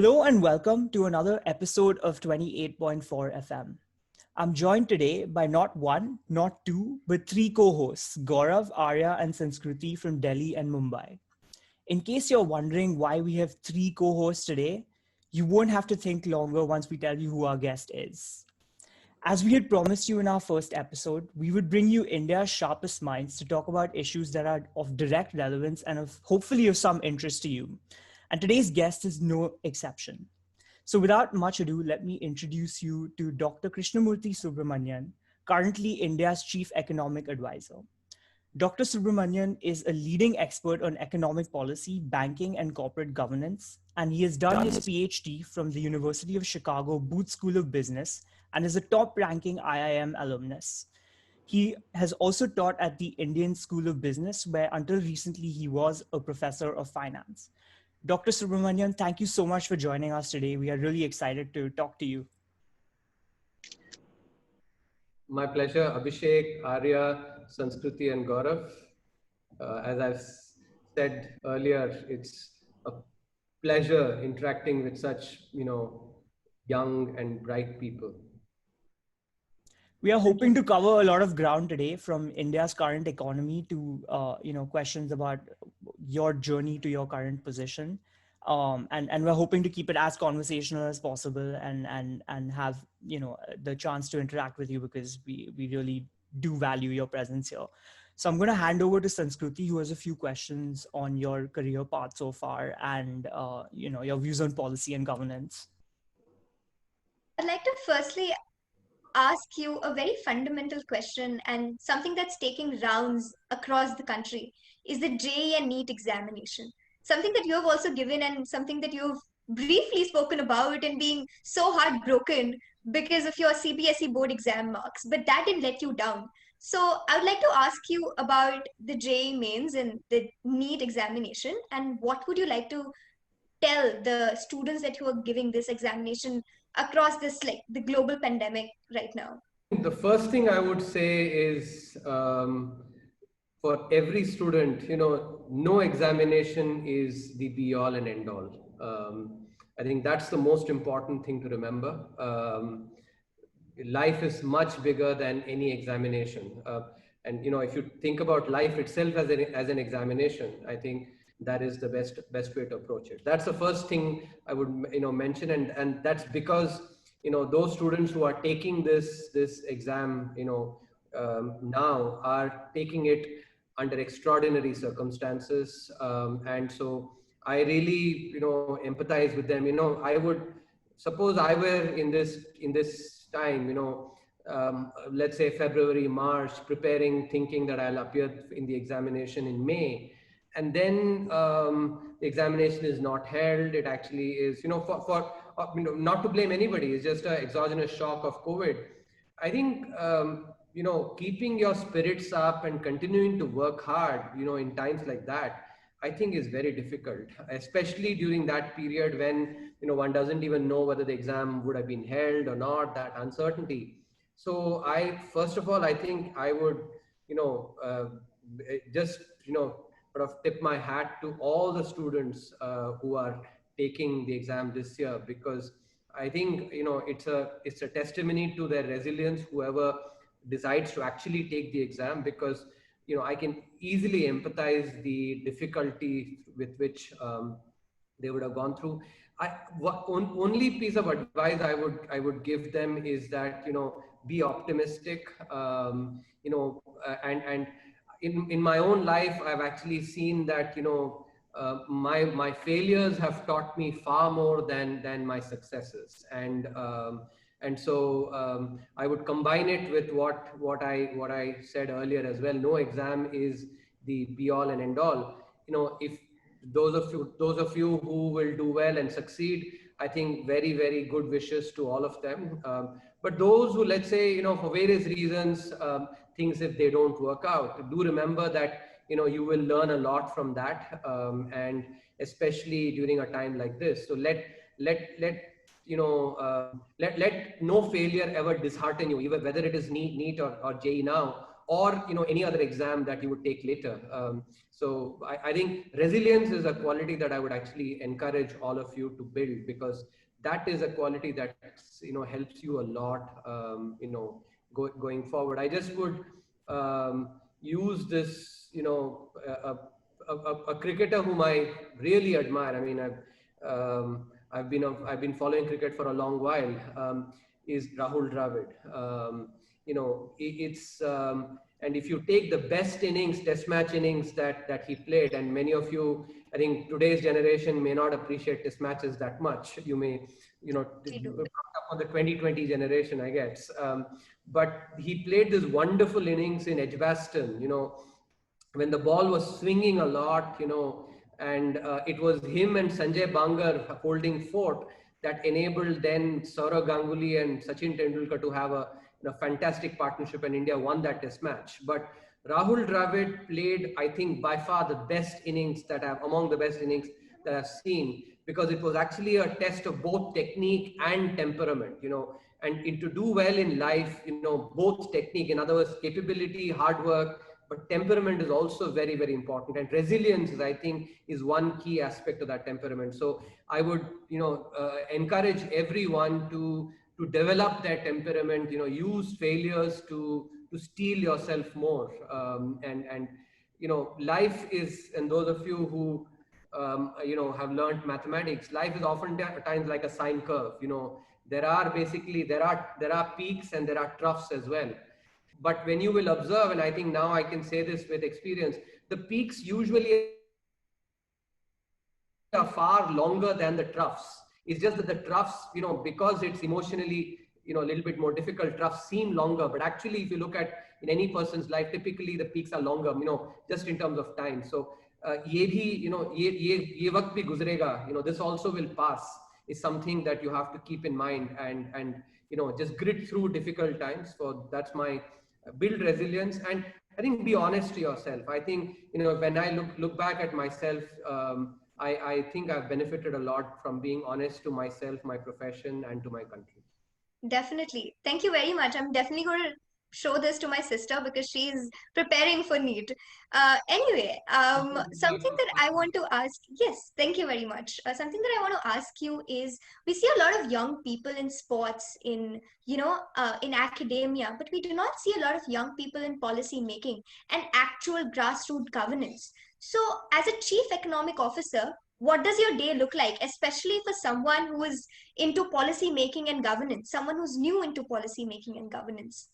Hello and welcome to another episode of 28.4 FM. I'm joined today by not one, not two, but three co-hosts, Gaurav, Arya, and Sanskruti from Delhi and Mumbai. In case you're wondering why we have three co-hosts today, you won't have to think longer once we tell you who our guest is. As we had promised you in our first episode, we would bring you India's sharpest minds to talk about issues that are of direct relevance and hopefully of some interest to you. And today's guest is no exception. So without much ado, let me introduce you to Dr. Krishnamurthy Subramanian, currently India's Chief Economic Advisor. Dr. Subramanian is a leading expert on economic policy, banking, and corporate governance, and he has done his PhD from the University of Chicago Booth School of Business and is a top-ranking IIM alumnus. He has also taught at the Indian School of Business, where until recently he was a professor of finance. Dr. Subramanian, thank you so much for joining us today. We are really excited to talk to you. My pleasure, Abhishek, Arya, Sanskruti, and Gaurav. As I've said earlier, it's a pleasure interacting with such, young and bright people. We are hoping to cover a lot of ground today, from India's current economy to, questions about your journey to your current position. And we're hoping to keep it as conversational as possible and have, the chance to interact with you because we really do value your presence here. So I'm going to hand over to Sanskruti, who has a few questions on your career path so far and, your views on policy and governance. I'd like to firstly ask you a very fundamental question, and something that's taking rounds across the country is the JEE and NEET examination. Something that you have also given and something that you've briefly spoken about and being so heartbroken because of your CBSE board exam marks, but that didn't let you down. So I would like to ask you about the JEE mains and the NEET examination, and what would you like to tell the students that you are giving this examination across this, like the global pandemic right now? The first thing I would say is for every student, no examination is the be all and end all. I think that's the most important thing to remember. Life is much bigger than any examination. And if you think about life itself as an examination, I think that is the best way to approach it. That's the first thing I would mention, and that's because those students who are taking this exam now are taking it under extraordinary circumstances, and so I really empathize with them. I would suppose I were in this time, let's say February, March, preparing, thinking that I'll appear in the examination in May. And then the examination is not held. It actually is, for not to blame anybody. It's just an exogenous shock of COVID. I think, keeping your spirits up and continuing to work hard, in times like that, I think is very difficult, especially during that period when, one doesn't even know whether the exam would have been held or not, that uncertainty. So first of all, I think I would, just, sort of tip my hat to all the students who are taking the exam this year, because I think it's a testimony to their resilience, whoever decides to actually take the exam, because I can easily empathize the difficulty with which they would have gone through. Only piece of advice I would give them is that be optimistic, and in my own life, I've actually seen that, my failures have taught me far more than my successes. And so I would combine it with what I said earlier as well. No exam is the be all and end all. If those of you who will do well and succeed, I think very, very good wishes to all of them. But those who, let's say, for various reasons, things, if they don't work out, do remember that, you will learn a lot from that. And especially during a time like this. So let no failure ever dishearten you, even whether it is NEET or JEE now, or any other exam that you would take later. So I think resilience is a quality that I would actually encourage all of you to build, because that is a quality that helps you a lot going forward. I just would use this, a cricketer whom I really admire. I mean, I've been following cricket for a long while. Is Rahul Dravid. And if you take the best innings, test match innings that he played, and many of you, I think today's generation may not appreciate test matches that much. You may, brought up on the 2020 generation, I guess. But he played this wonderful innings in Edgbaston, when the ball was swinging a lot, and it was him and Sanjay Bangar holding fort that enabled then Saurav Ganguly and Sachin Tendulkar to have a fantastic partnership, and India won that test match. But Rahul Dravid played, I think, by far the best innings among the best innings that I've seen, because it was actually a test of both technique and temperament, and to do well in life, both technique, in other words, capability, hard work, but temperament is also very, very important. And resilience is, I think, is one key aspect of that temperament. So I would, encourage everyone to develop their temperament, use failures to steel yourself more. And life is, and those of you who, have learned mathematics, life is often times like a sine curve. There are peaks and there are troughs as well. But when you will observe, and I think now I can say this with experience, the peaks usually are far longer than the troughs. It's just that the troughs, because it's emotionally, a little bit more difficult, troughs seem longer. But actually, if you look at in any person's life, typically the peaks are longer, just in terms of time. So, ye waqt bhi guzrega, this also will pass, is something that you have to keep in mind, and just grit through difficult times. So that's my build resilience, and I think be honest to yourself. I think, when I look back at myself, I think I've benefited a lot from being honest to myself, my profession, and to my country. Definitely. Thank you very much. I'm definitely going to show this to my sister because she's preparing for NEET. Anyway, something that I want to ask, yes, thank you very much. Something that I want to ask you is, we see a lot of young people in sports, in academia, but we do not see a lot of young people in policy making and actual grassroots governance. So, as a chief economic officer, what does your day look like, especially for someone who is into policy making and governance, someone who's new into policy making and governance?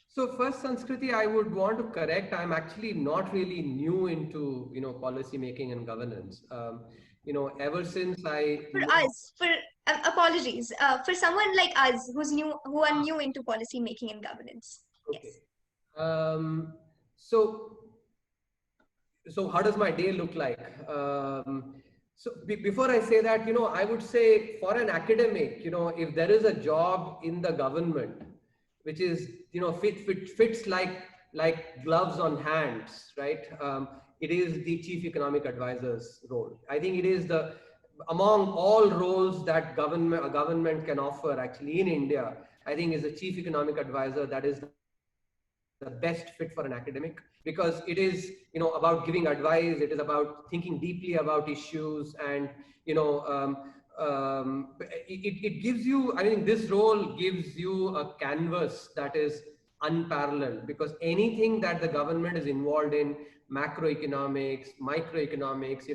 So first, Sanskriti, I would want to correct. I'm actually not really new into policy making and governance. Ever since I For us, for apologies, for someone like us who are new into policy making and governance. okay. Yes. So how does my day look like? So before I say that, I would say for an academic, if there is a job in the government, which is, fits like gloves on hands, right? It is the chief economic advisor's role. I think it is among all roles that a government can offer actually in India, I think is the chief economic advisor that is the best fit for an academic, because it is about giving advice, it is about thinking deeply about issues, and it gives you, I mean, this role gives you a canvas that is unparalleled, because anything that the government is involved in, macroeconomics, microeconomics,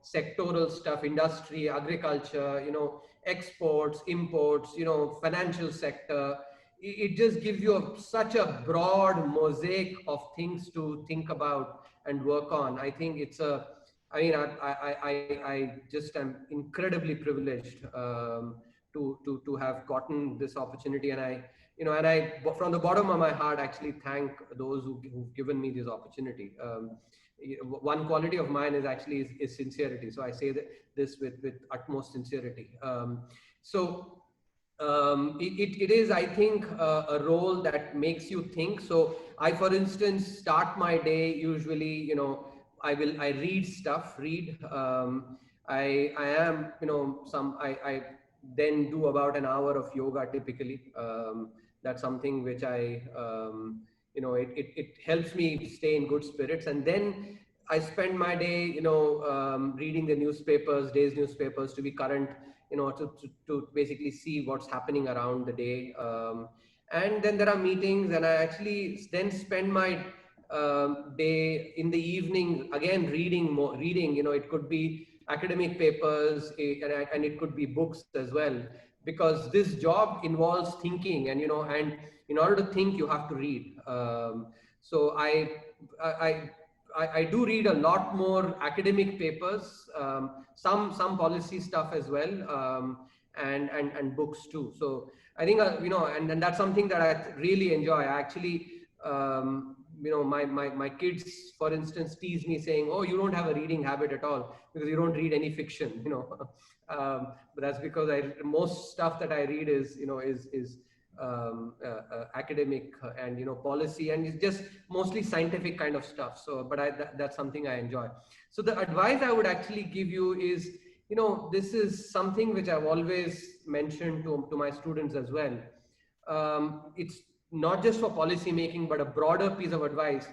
sectoral stuff, industry, agriculture, exports, imports, financial sector, it just gives you such a broad mosaic of things to think about and work on. I think I just am incredibly privileged to have gotten this opportunity, and I from the bottom of my heart actually thank those who've given me this opportunity. One quality of mine is actually is sincerity. So I say this with utmost sincerity. It is, I think, a role that makes you think. So I, for instance, start my day usually, I read stuff, I am, I then do about an hour of yoga typically. That's something which I, it helps me stay in good spirits. And then I spend my day, reading the newspapers, day's newspapers, to be current, to basically see what's happening around the day. And then there are meetings, and I actually then spend my day in the evening again reading more. It could be academic papers, and it could be books as well, because this job involves thinking, and in order to think, you have to read. So I, I do read a lot more academic papers, some policy stuff as well, and books too. So I think, and that's something that I really enjoy. I actually, my kids, for instance, tease me saying, "Oh, you don't have a reading habit at all because you don't read any fiction," but that's because most stuff that I read is, academic and policy, and it's just mostly scientific kind of stuff. So but that's something I enjoy. So the advice I would actually give you is, this is something which I've always mentioned to my students as well. It's not just for policy making, but a broader piece of advice.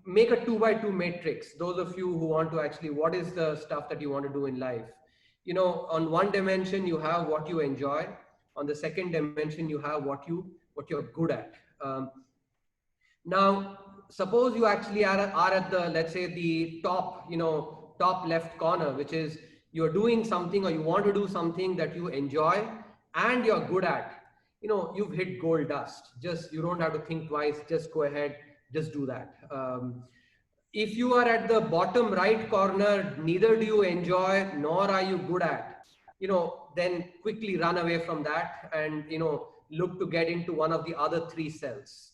Make a 2x2 matrix. Those of you who want to actually, what is the stuff that you want to do in life? On one dimension, you have what you enjoy. On the second dimension, you have what you're good at. Now, suppose you actually are at the, let's say, the top, top left corner, which is you're doing something, or you want to do something that you enjoy and you're good at. You've hit gold dust. You don't have to think twice. Just go ahead, just do that. If you are at the bottom right corner, neither do you enjoy nor are you good at, then quickly run away from that and, look to get into one of the other three cells.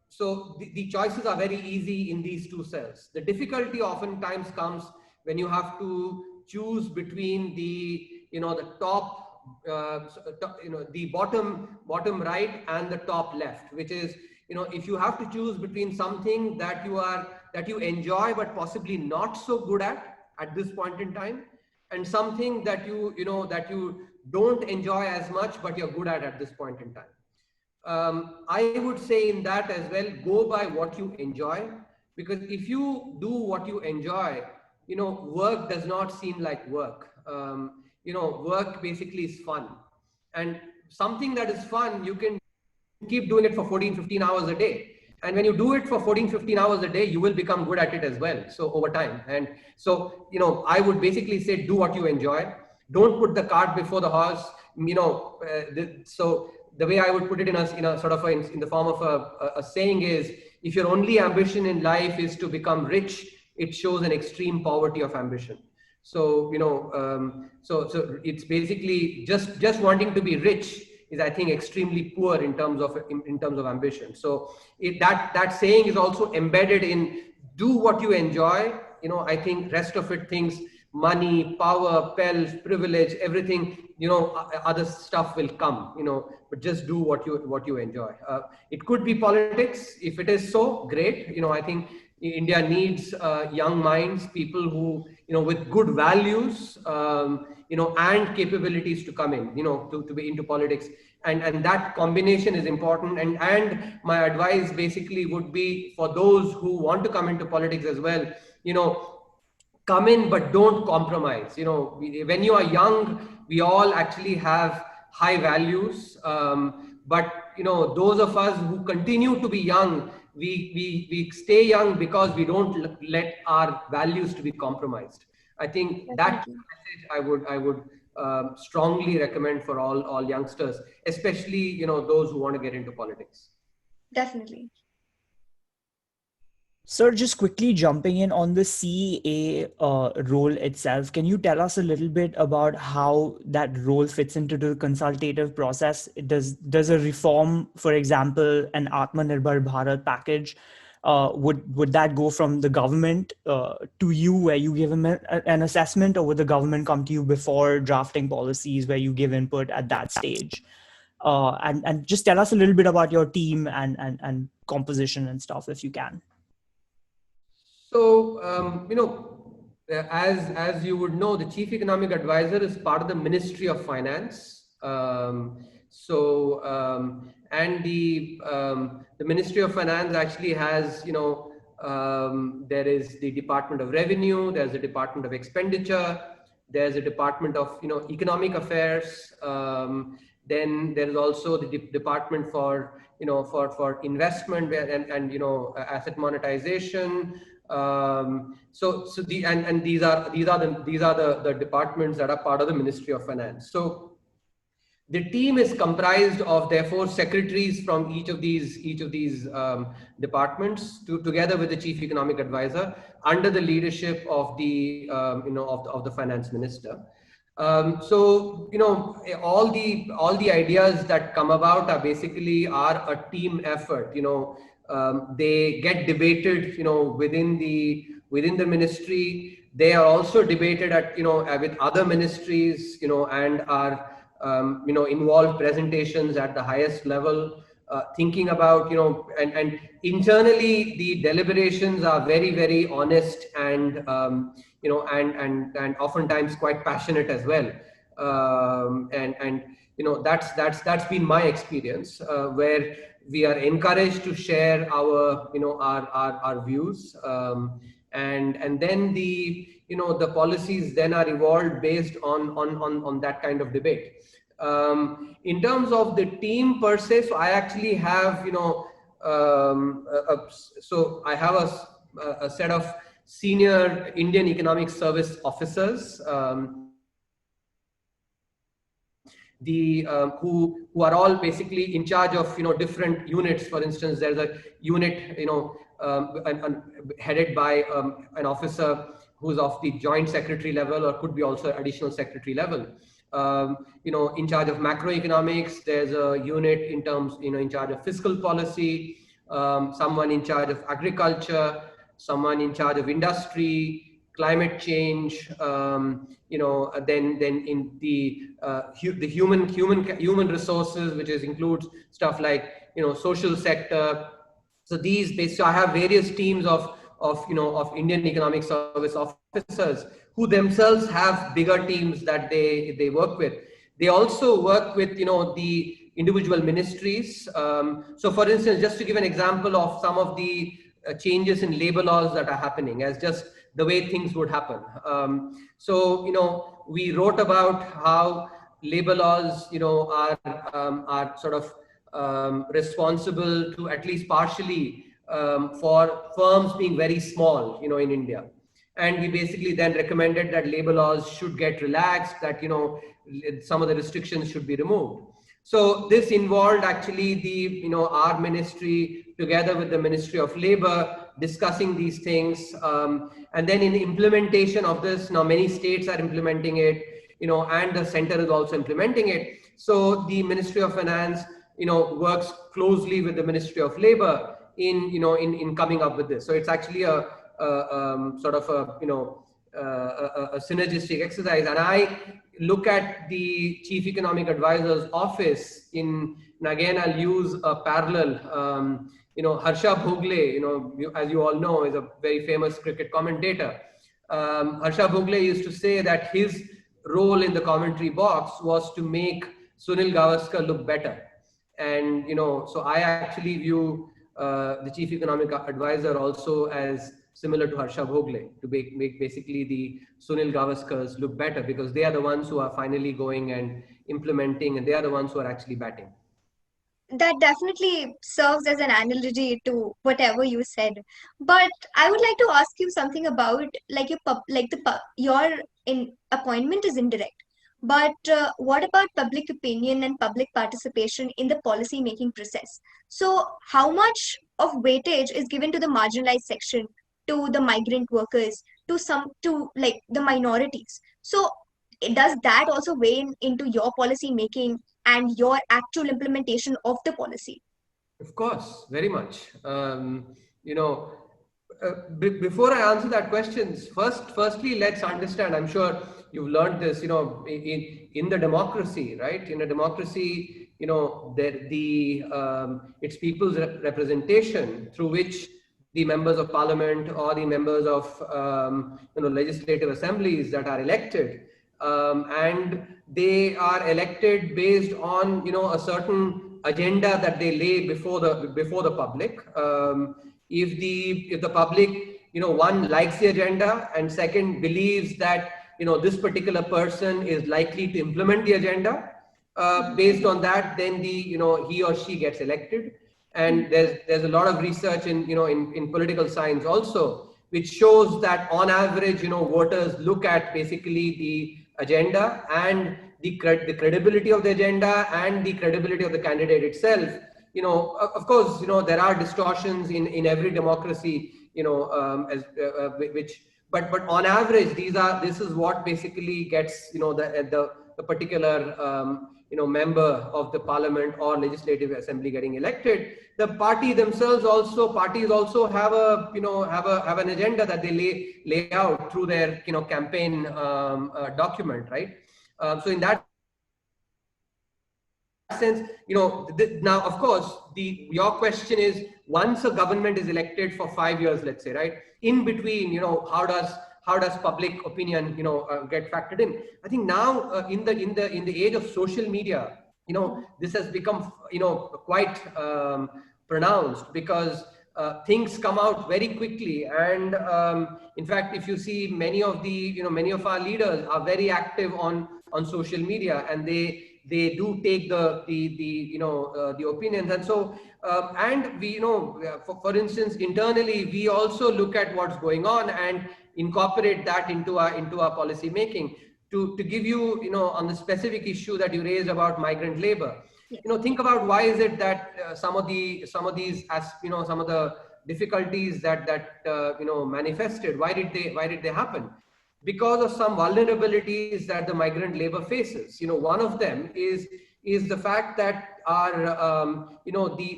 So the choices are very easy in these two cells. The difficulty oftentimes comes when you have to choose between the, the top, the bottom right and the top left, which is, if you have to choose between something that you enjoy but possibly not so good at this point in time, and something that you don't enjoy as much but you're good at this point in time. I would say in that as well, go by what you enjoy, because if you do what you enjoy, work does not seem like work. Work basically is fun, and something that is fun, you can keep doing it for 14-15 hours a day. And when you do it for 14-15 hours a day, you will become good at it as well. So over time. And so, I would basically say, do what you enjoy. Don't put the cart before the horse. So the way I would put it in a sort of in the form of a saying is, if your only ambition in life is to become rich, it shows an extreme poverty of ambition. So, so it's basically just wanting to be rich is, I think, extremely poor in terms of ambition. So that saying is also embedded in do what you enjoy. I think rest of it, things, money, power, wealth, privilege, everything, other stuff will come, but just do what you enjoy. It could be politics. If it is so, great. I think India needs young minds, people who, with good values, and capabilities to come in, to be into politics. And that combination is important. And my advice basically would be for those who want to come into politics as well, come in, but don't compromise. When you are young, we all actually have high values. But, those of us who continue to be young, we stay young because we don't let our values to be compromised. I think that message I would strongly recommend for all youngsters, especially, those who want to get into politics. Definitely. Sir, just quickly jumping in on the CA role itself, can you tell us a little bit about how that role fits into the consultative process? Does a reform, for example, an Atmanirbhar Bharat package, would that go from the government to you, where you give them an assessment, or would the government come to you before drafting policies where you give input at that stage? And just tell us a little bit about your team and composition and stuff, if you can. So, as you would know, the chief economic advisor is part of the Ministry of Finance. So, and the Ministry of Finance actually has, there is the Department of Revenue, there's a Department of Expenditure, there's a Department of, Economic Affairs. Then there is also the Department for, for investment and asset monetization. So the and these are the departments that are part of the Ministry of Finance. So the team is comprised of therefore secretaries from each of these departments, together with the chief economic advisor, under the leadership of the of the finance minister. So all the ideas that come about are basically a team effort. They get debated within the ministry. They are also debated at with other ministries and are involve presentations at the highest level, thinking about, and internally the deliberations are very, very honest and, and oftentimes quite passionate as well. And that's been my experience, where we are encouraged to share our, our views. And then the policies then are evolved based on that kind of debate. In terms of the team per se, so I actually have, so I have a set of senior Indian Economic Service officers, who are all basically in charge of different units. For instance, there's a unit headed by an officer who's of the joint secretary level, or could be also additional secretary level. In charge of macroeconomics. There's a unit in terms, in charge of fiscal policy, someone in charge of agriculture, someone in charge of industry, climate change, then in the human resources, which includes stuff like social sector. So so I have various teams of Indian Economic Service officers who themselves have bigger teams that they work with. They also work with the individual ministries. So for instance, just to give an example of some of the changes in labor laws that are happening, as just the way things would happen. So we wrote about how labor laws are sort of responsible to at least partially for firms being very small in India. And we basically then recommended that labor laws should get relaxed, that some of the restrictions should be removed. So this involved actually our ministry together with the Ministry of Labor discussing these things, and then in implementation of this, now many states are implementing it, and the center is also implementing it. So the Ministry of Finance works closely with the Ministry of Labor in coming up with this. So it's actually a sort of a synergistic exercise. And I look at the Chief Economic Advisor's office and again I'll use a parallel. Harsha Bhogle, as you all know, is a very famous cricket commentator. Harsha Bhogle used to say that his role in the commentary box was to make Sunil Gavaskar look better. And so I actually view the Chief Economic Advisor also as similar to Harsha Bhogle, to make basically the Sunil Gavaskars look better, because they are the ones who are finally going and implementing, and they are the ones who are actually batting. That definitely serves as an analogy to whatever you said. But I would like to ask you something about like your appointment is indirect. But what about public opinion and public participation in the policy making process? So how much of weightage is given to the marginalized section, to the migrant workers, to like the minorities? So does that also weigh into your policy making and your actual implementation of the policy? Of course, very much. Before I answer that question, firstly, let's understand, I'm sure you've learned this, in the democracy, right? In a democracy, it's people's representation through which the members of parliament or the members of legislative assemblies that are elected and they are elected based on, a certain agenda that they lay before the public. If the public, one, likes the agenda, and second, believes that, this particular person is likely to implement the agenda, based on that, then he or she gets elected. And there's a lot of research in political science also, which shows that on average, voters look at basically the agenda and the credibility of the agenda and the credibility of the candidate itself. Of course, there are distortions in every democracy, but on average, this is what basically gets, the particular, member of the parliament or legislative assembly getting elected. The parties also have an agenda that they lay out through their, campaign document, right? So in that sense, now of course, your question is, once a government is elected for 5 years, let's say, right, in between, how does public opinion, get factored in? I think now, in the age of social media, this has become, quite pronounced, because things come out very quickly. And in fact, if you see, many of our leaders are very active on social media, and they do take the opinions. And so and we, for instance, internally, we also look at what's going on and incorporate that into our policy making. To give you, on the specific issue that you raised about migrant labor, think about, why is it that some of the difficulties that manifested, why did they happen? Because of some vulnerabilities that the migrant labor faces. One of them is the fact that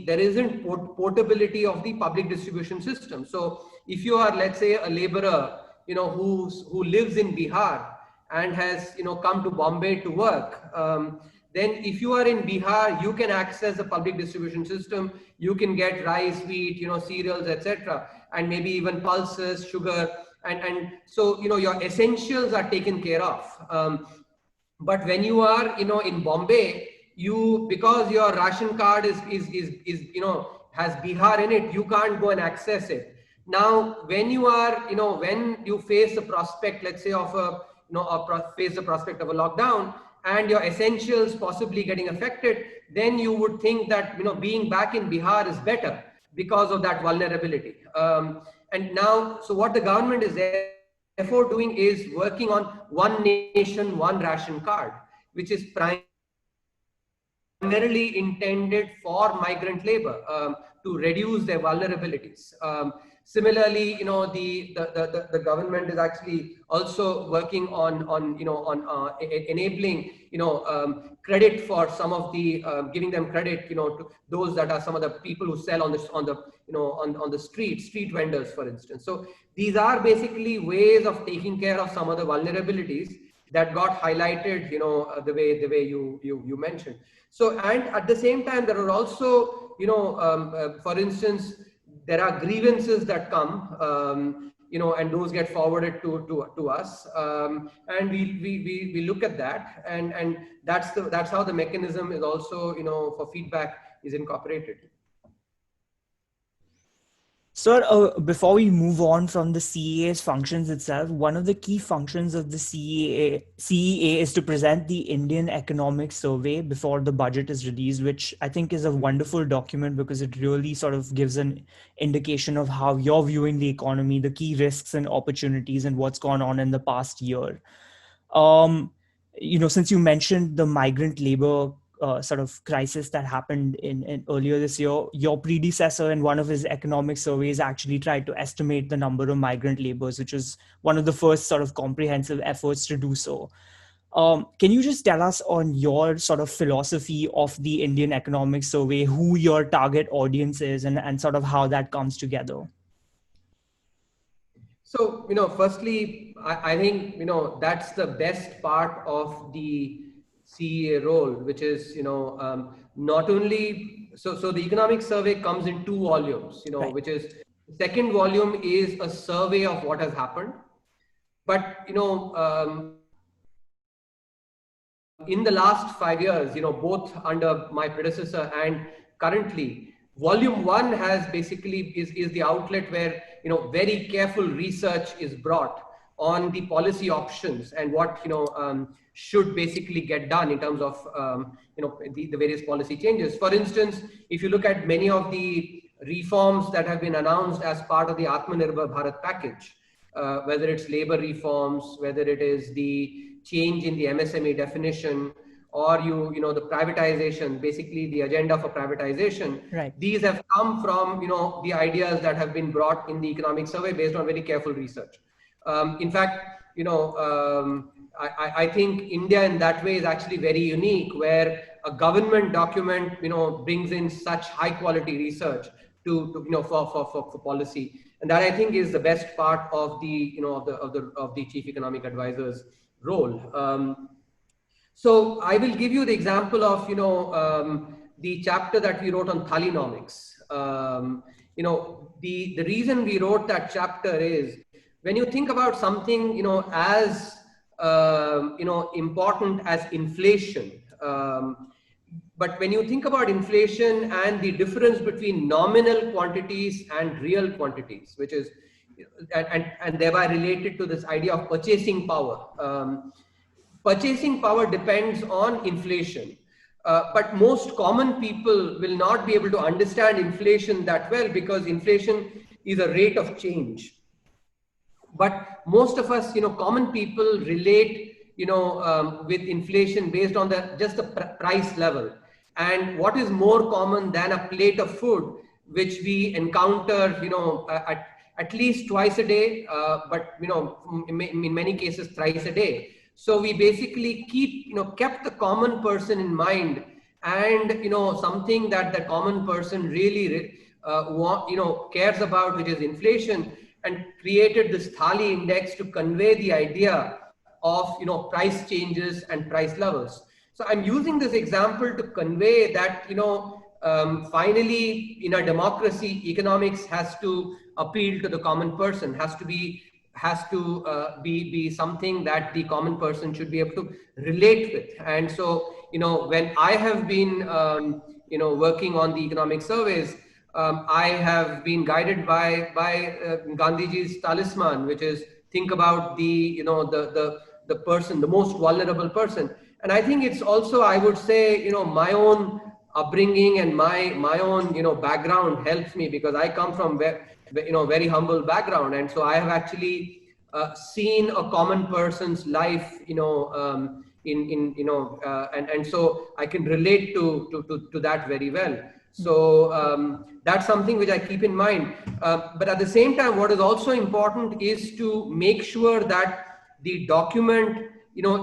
there isn't portability of the public distribution system. So if you are, let's say, a laborer, who lives in Bihar and has, come to Bombay to work, then if you are in Bihar, you can access the public distribution system. You can get rice, wheat, cereals, etc., and maybe even pulses, sugar, and so your essentials are taken care of. But when you are, in Bombay, because your ration card is has Bihar in it, you can't go and access it. Now, when you face the prospect, let's say, of face the prospect of a lockdown, and your essentials possibly getting affected, then you would think that, being back in Bihar is better because of that vulnerability. And now, so what the government is therefore doing is working on one nation, one ration card, which is primarily intended for migrant labor, to reduce their vulnerabilities. Similarly, the government is actually also working on enabling, credit for some of the, giving them credit, to those that are some of the people who sell on the street vendors, for instance. So these are basically ways of taking care of some of the vulnerabilities that got highlighted, the way you mentioned. So, and at the same time, there are also, for instance, there are grievances that come, and those get forwarded to us, and we look at that, and that's how the mechanism is also, for feedback is incorporated. Sir, before we move on from the CEA's functions itself, one of the key functions of the CEA is to present the Indian Economic Survey before the budget is released, which I think is a wonderful document because it really sort of gives an indication of how you're viewing the economy, the key risks and opportunities, and what's gone on in the past year. Since you mentioned the migrant labor sort of crisis that happened in earlier this year, your predecessor in one of his economic surveys actually tried to estimate the number of migrant laborers, which was one of the first sort of comprehensive efforts to do so. Can you just tell us on your sort of philosophy of the Indian Economic Survey, who your target audience is, and sort of how that comes together? So, firstly, I think, that's the best part of the CEA role, which is, not only, so the economic survey comes in 2 volumes, Right. which is, the second volume is a survey of what has happened. But, in the last 5 years, both under my predecessor and currently, volume one has basically is the outlet where, very careful research is brought on the policy options and what, should basically get done in terms of, the various policy changes. For instance, if you look at many of the reforms that have been announced as part of the Atmanirbhar Bharat package, whether it's labor reforms, whether it is the change in the MSME definition, or the privatization, basically the agenda for privatization. Right. These have come from, the ideas that have been brought in the economic survey based on very careful research. In fact, I think India in that way is actually very unique, where a government document, brings in such high quality research for policy. And that, I think, is the best part of the, of the chief economic advisor's role. So I will give you the example of, the chapter that we wrote on Thalinomics. The reason we wrote that chapter is, when you think about something, as, important as inflation, but when you think about inflation and the difference between nominal quantities and real quantities, which is, and thereby related to this idea of purchasing power. Purchasing power depends on inflation. But most common people will not be able to understand inflation that well, because inflation is a rate of change. But most of us, common people relate, with inflation based on just the price level. And what is more common than a plate of food, which we encounter, at least twice a day, but, in many cases, thrice a day. So we basically kept the common person in mind, and, something that the common person really, cares about, which is inflation, and created this Thali index to convey the idea of, price changes and price levels. So I'm using this example to convey that, finally, in a democracy, economics has to appeal to the common person, has to be something that the common person should be able to relate with. And so, when I have been, working on the economic surveys, I have been guided by Gandhiji's talisman, which is think about the, the person, the most vulnerable person. And I think it's also, I would say, my own upbringing and my own, background helps me, because I come from very humble background. And so I have actually seen a common person's life, and so I can relate to that very well. So that's something which I keep in mind. But at the same time, what is also important is to make sure that the document,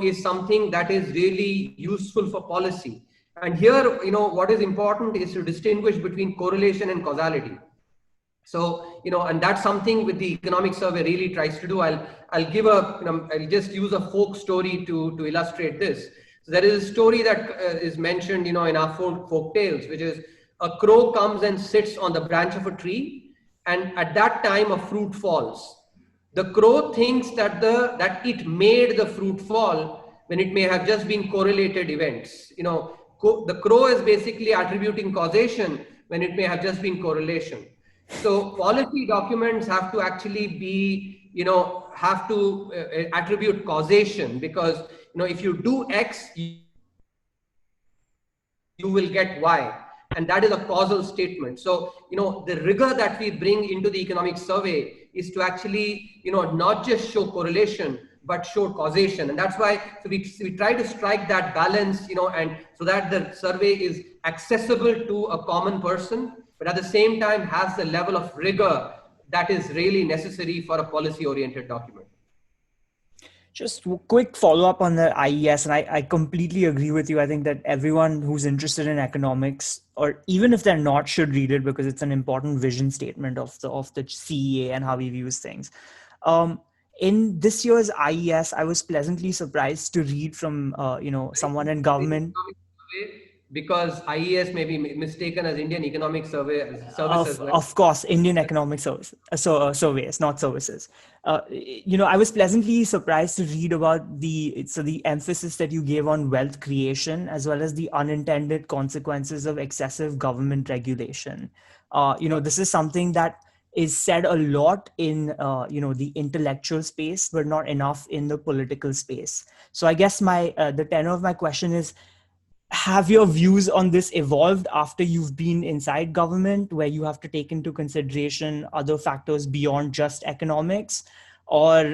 is something that is really useful for policy. And here, what is important is to distinguish between correlation and causality. So, and that's something with the economic survey really tries to do. I'll give I'll just use a folk story to illustrate this. So there is a story that is mentioned, in our folk tales, which is a crow comes and sits on the branch of a tree, and at that time a fruit falls. The crow thinks that it made the fruit fall, when it may have just been correlated events. The crow is basically attributing causation when it may have just been correlation. So policy documents have to actually be, have to attribute causation, because, if you do X, you will get Y. And that is a causal statement. So, the rigor that we bring into the economic survey is to actually, not just show correlation, but show causation. And that's why we try to strike that balance, and so that the survey is accessible to a common person, but at the same time has the level of rigor that is really necessary for a policy-oriented document. Just a quick follow-up on the IES, and I completely agree with you. I think that everyone who's interested in economics, or even if they're not, should read it, because it's an important vision statement of the CEA and how we views things. In this year's IES, I was pleasantly surprised to read from someone in government. because IES may be mistaken as Indian Economic Service as well. Of course, Indian Economic Service, surveys, not services. I was pleasantly surprised to read about the emphasis that you gave on wealth creation as well as the unintended consequences of excessive government regulation. This is something that is said a lot in the intellectual space, but not enough in the political space. So I guess the tenor of my question is, have your views on this evolved after you've been inside government, where you have to take into consideration other factors beyond just economics? Or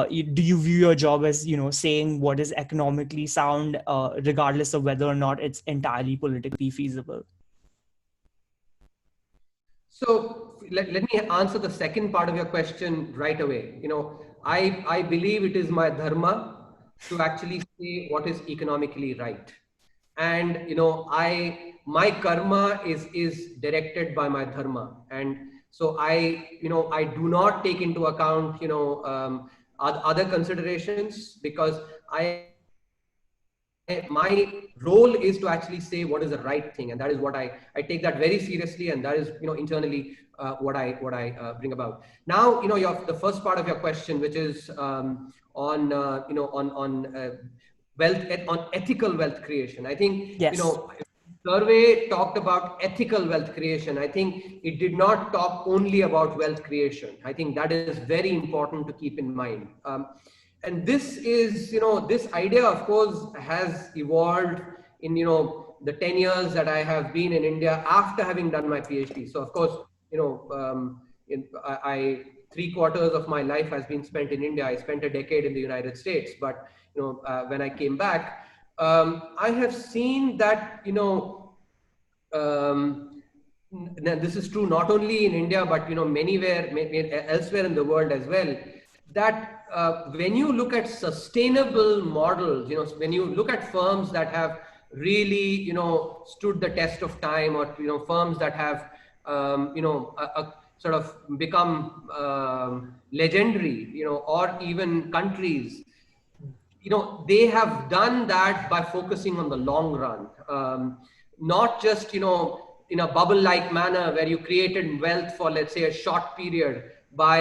do you view your job as, saying what is economically sound, regardless of whether or not it's entirely politically feasible? So let me answer the second part of your question right away. I believe it is my dharma to actually say what is economically right. And my karma is directed by my dharma. And so I do not take into account other considerations, because my role is to actually say what is the right thing, and that is what I take that very seriously, and that is internally what I bring about. Now the first part of your question, which is on wealth, on ethical wealth creation. I think Yes. Survey talked about ethical wealth creation. I think it did not talk only about wealth creation. I think that is very important to keep in mind. And this is, this idea, of course, has evolved in, the 10 years that I have been in India after having done my PhD. So, of course, I 3/4 of my life has been spent in India. I spent a decade in the United States. But, when I came back, I have seen that, this is true not only in India, but, elsewhere in the world as well, that when you look at sustainable models, when you look at firms that have really, stood the test of time, or, firms that have, sort of become legendary, or even countries, they have done that by focusing on the long run, not just, in a bubble-like manner where you created wealth for, let's say, a short period by,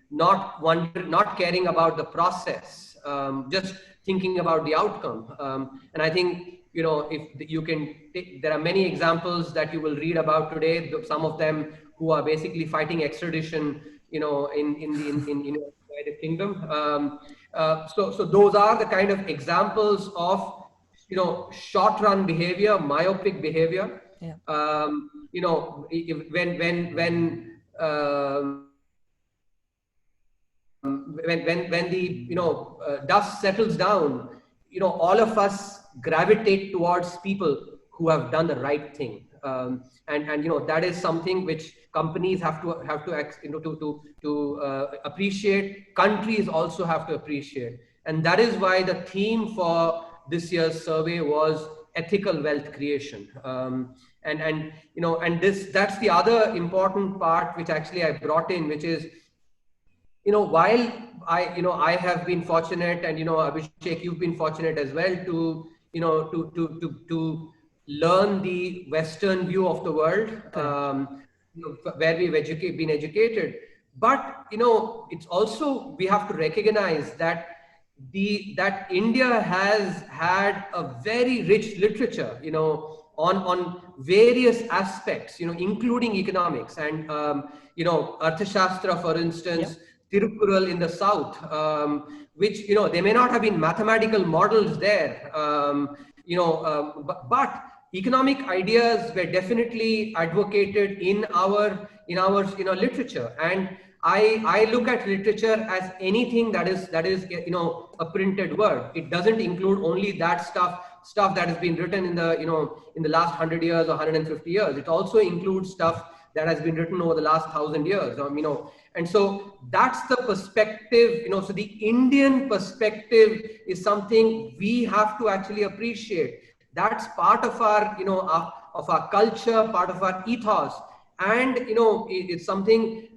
not caring about the process, just thinking about the outcome. And I think, if you can there are many examples that you will read about today, some of them who are basically fighting extradition, in the United Kingdom. So those are the kind of examples of, short-run behavior, myopic behavior. Yeah. When the dust settles down, all of us gravitate towards people who have done the right thing, and that is something which companies have to appreciate. Countries also have to appreciate, and that is why the theme for this year's survey was ethical wealth creation. And that's the other important part which actually I brought in, which is, while I have been fortunate, and Abhishek, you've been fortunate as well to to learn the Western view of the world, where we've been educated. But it's also, we have to recognize that that India has had a very rich literature, on various aspects, including economics and Arthashastra, for instance. Yeah. Tirukkural in the south, which they may not have been mathematical models there, but economic ideas were definitely advocated in our literature. And I look at literature as anything that is a printed word. It doesn't include only that stuff that has been written in the in the last 100 years or 150 years. It also includes stuff that has been written over the last 1,000 years. And so that's the perspective, so the Indian perspective is something we have to actually appreciate. That's part of our, of our culture, part of our ethos. And, it's something,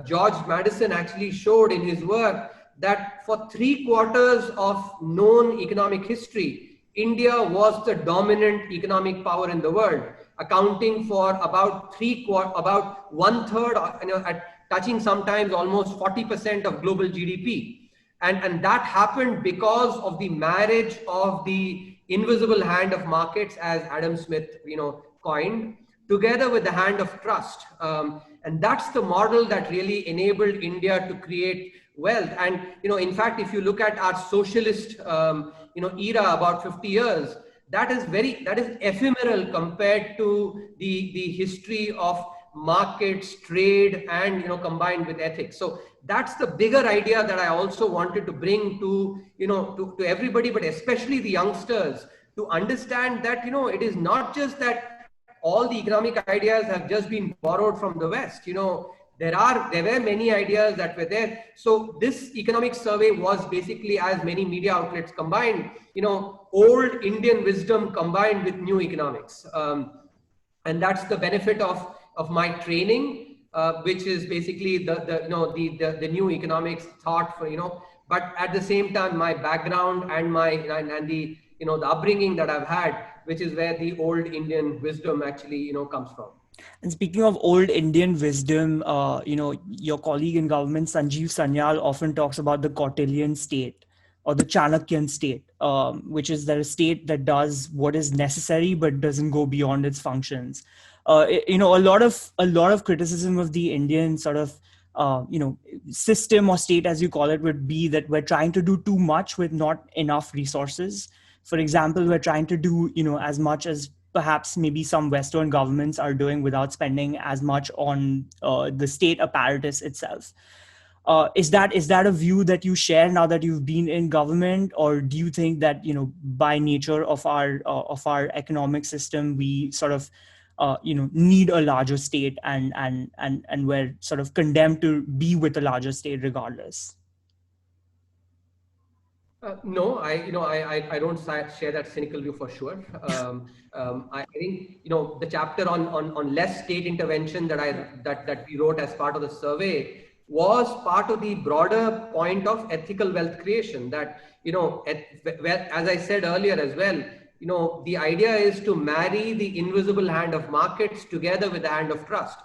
George Madison actually showed in his work that for 3/4 of known economic history, India was the dominant economic power in the world, accounting for about about one third, at touching sometimes almost 40% of global GDP. And that happened because of the marriage of the invisible hand of markets, as Adam Smith, coined, together with the hand of trust. And that's the model that really enabled India to create wealth. And, in fact, if you look at our socialist, era about 50 years, that is ephemeral compared to the history of markets, trade, and, combined with ethics. So that's the bigger idea that I also wanted to bring to, to everybody, but especially the youngsters, to understand that, it is not just that all the economic ideas have just been borrowed from the West. There were many ideas that were there. So this economic survey was basically, as many media outlets combined, old Indian wisdom combined with new economics. And that's the benefit of my training, which is basically the new economics thought for, but at the same time, my background and the upbringing that I've had, which is where the old Indian wisdom actually, comes from. And speaking of old Indian wisdom, your colleague in government, Sanjeev Sanyal, often talks about the Kautilyan state or the Chanakyan state, which is that a state that does what is necessary but doesn't go beyond its functions. A lot of criticism of the Indian sort of system or state, as you call it, would be that we're trying to do too much with not enough resources. For example, we're trying to do as much as perhaps maybe some Western governments are doing without spending as much on the state apparatus itself. Is that a view that you share now that you've been in government, or do you think that by nature of our economic system we sort of need a larger state and we're sort of condemned to be with a larger state regardless? No, I don't share that cynical view for sure. I think the chapter on less state intervention that we wrote as part of the survey was part of the broader point of ethical wealth creation. That as I said earlier as well, the idea is to marry the invisible hand of markets together with the hand of trust.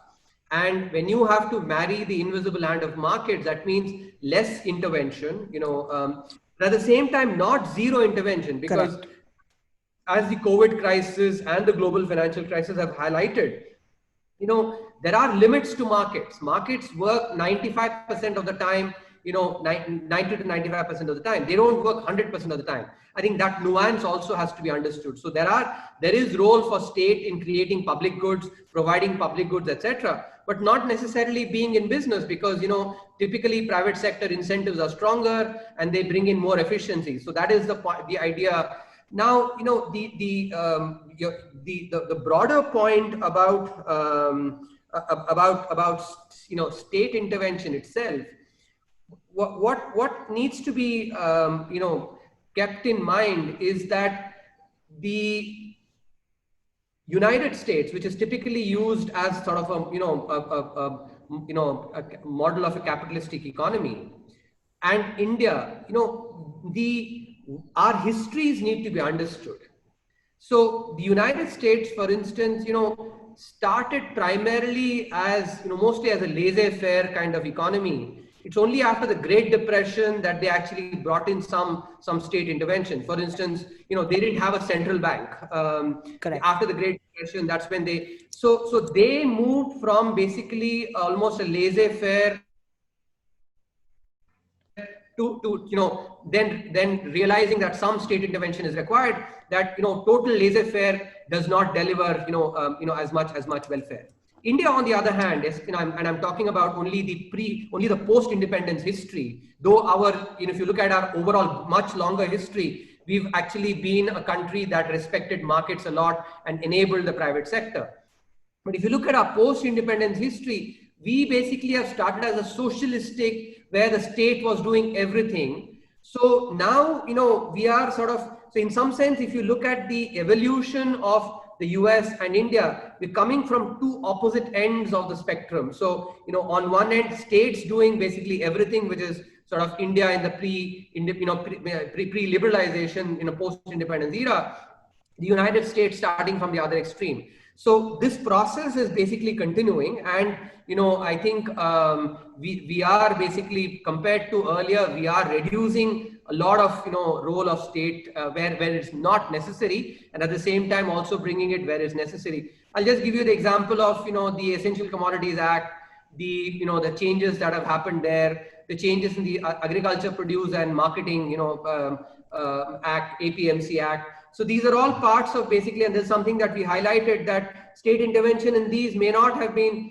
And when you have to marry the invisible hand of markets, that means less intervention, but at the same time, not zero intervention, because Correct. As the COVID crisis and the global financial crisis have highlighted, there are limits to markets. Markets work 95% of the time, 90 to 95% of the time. They don't work 100% of the time. I think that nuance also has to be understood. So there is role for state in creating public goods, providing public goods, etc., but not necessarily being in business, because typically private sector incentives are stronger and they bring in more efficiency. So that is the idea. Now, the broader point about state intervention itself. What needs to be kept in mind is that the United States, which is typically used as sort of a model of a capitalistic economy, and India, our histories need to be understood. So the United States, for instance, started primarily as, mostly as a laissez-faire kind of economy. It's only after the Great Depression that they actually brought in some state intervention. For instance, they didn't have a central bank. Correct. After the Great Depression, that's when so they moved from basically almost a laissez-faire to then realizing that some state intervention is required, that total laissez-faire does not deliver as much welfare. India, on the other hand, is, and I'm talking about only the post-independence history. Though if you look at our overall much longer history, we've actually been a country that respected markets a lot and enabled the private sector. But if you look at our post-independence history, we basically have started as a socialistic, where the state was doing everything. So now, we are sort of, so in some sense, if you look at the evolution of the US and India, we're coming from two opposite ends of the spectrum. So, on one end, states doing basically everything, which is sort of India in the pre-liberalization, post-independence era, the United States starting from the other extreme. So this process is basically continuing, and I think we are basically, compared to earlier, we are reducing a lot of role of state where it's not necessary, and at the same time also bringing it where it's necessary. I'll just give you the example of the Essential Commodities Act, the changes that have happened there, the changes in the Agriculture Produce and Marketing Act, APMC Act. So these are all parts of basically, and there's something that we highlighted, that state intervention in these may not have been,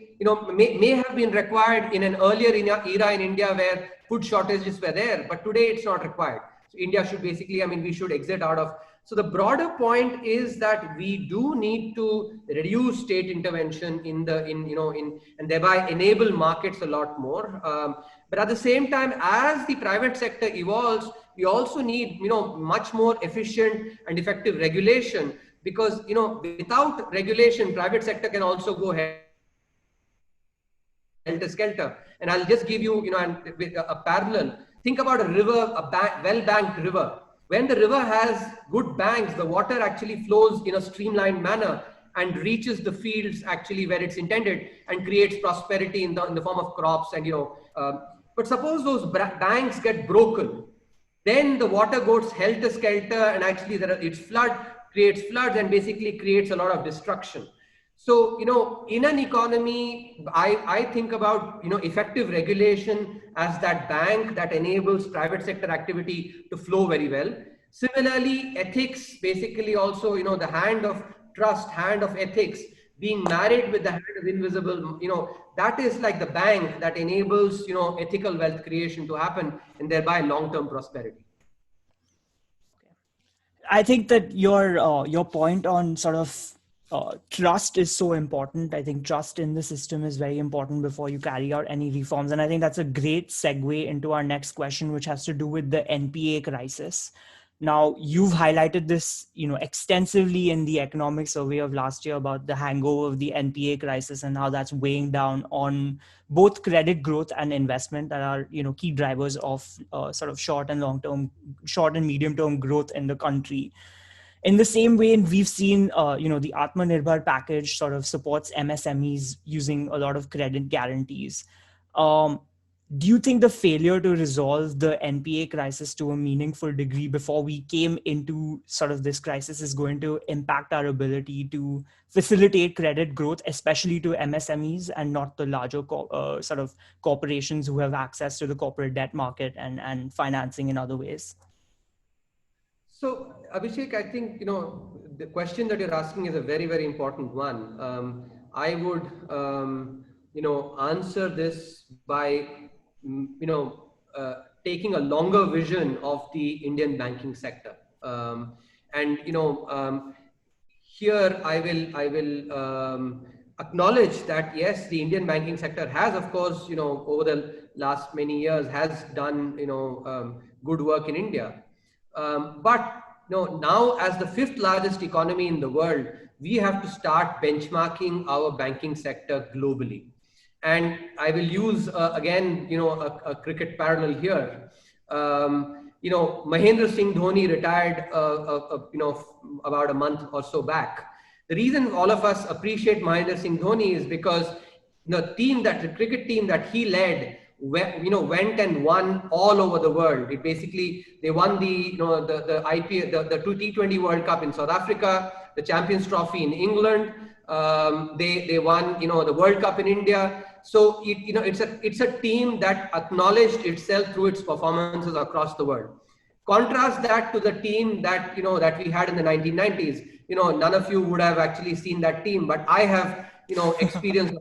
may have been required in an earlier era in India where food shortages were there, but today it's not required. So India should basically, we should exit out of. So the broader point is that we do need to reduce state intervention and thereby enable markets a lot more. But at the same time, as the private sector evolves, we also need, much more efficient and effective regulation, because, without regulation, private sector can also go helter-skelter. And I'll just give you, a parallel. Think about a river, well-banked river. When the river has good banks, the water actually flows in a streamlined manner and reaches the fields actually where it's intended and creates prosperity in the form of crops and, but suppose those banks get broken, then the water goes helter-skelter, and actually creates floods and basically creates a lot of destruction. So, in an economy, I think about, effective regulation as that bank that enables private sector activity to flow very well. Similarly, ethics, basically also, the hand of trust, hand of ethics, being married with the hand of invisible, that is like the bank that enables, ethical wealth creation to happen and thereby long-term prosperity. I think that your point on sort of trust is so important. I think trust in the system is very important before you carry out any reforms. And I think that's a great segue into our next question, which has to do with the NPA crisis. Now, you've highlighted this, extensively in the economic survey of last year about the hangover of the NPA crisis and how that's weighing down on both credit growth and investment that are, key drivers of sort of short and medium-term growth in the country. In the same way, we've seen, the Atmanirbhar package sort of supports MSMEs using a lot of credit guarantees. Do you think the failure to resolve the NPA crisis to a meaningful degree before we came into sort of this crisis is going to impact our ability to facilitate credit growth, especially to MSMEs and not the larger sort of corporations who have access to the corporate debt market and financing in other ways? So, Abhishek, I think, the question that you're asking is a very, very important one. I would, answer this by, taking a longer vision of the Indian banking sector. Here I will acknowledge that, yes, the Indian banking sector has, of course, over the last many years has done, good work in India. But now as the 5th largest economy in the world, we have to start benchmarking our banking sector globally. And I will use again, a cricket parallel here. Mahendra Singh Dhoni retired, about a month or so back. The reason all of us appreciate Mahendra Singh Dhoni is because the cricket team that he led, went and won all over the world. They won the IPL, the T20 World Cup in South Africa, the Champions Trophy in England. They won, the World Cup in India. So it's a team that acknowledged itself through its performances across the world. Contrast that to the team that that we had in the 1990s. None of you would have actually seen that team, but I have experienced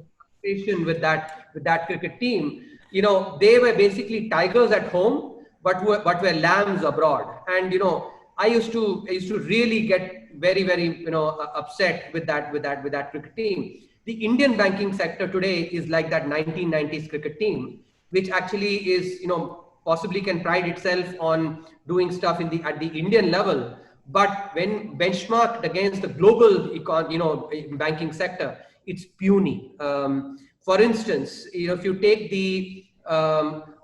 with that cricket team. They were basically tigers at home, but were lambs abroad. And I used to really get very, very upset with that cricket team. The Indian banking sector today is like that 1990s cricket team, which actually is possibly can pride itself on doing stuff at the Indian level, but when benchmarked against the global banking sector, it's puny. For instance, if you take the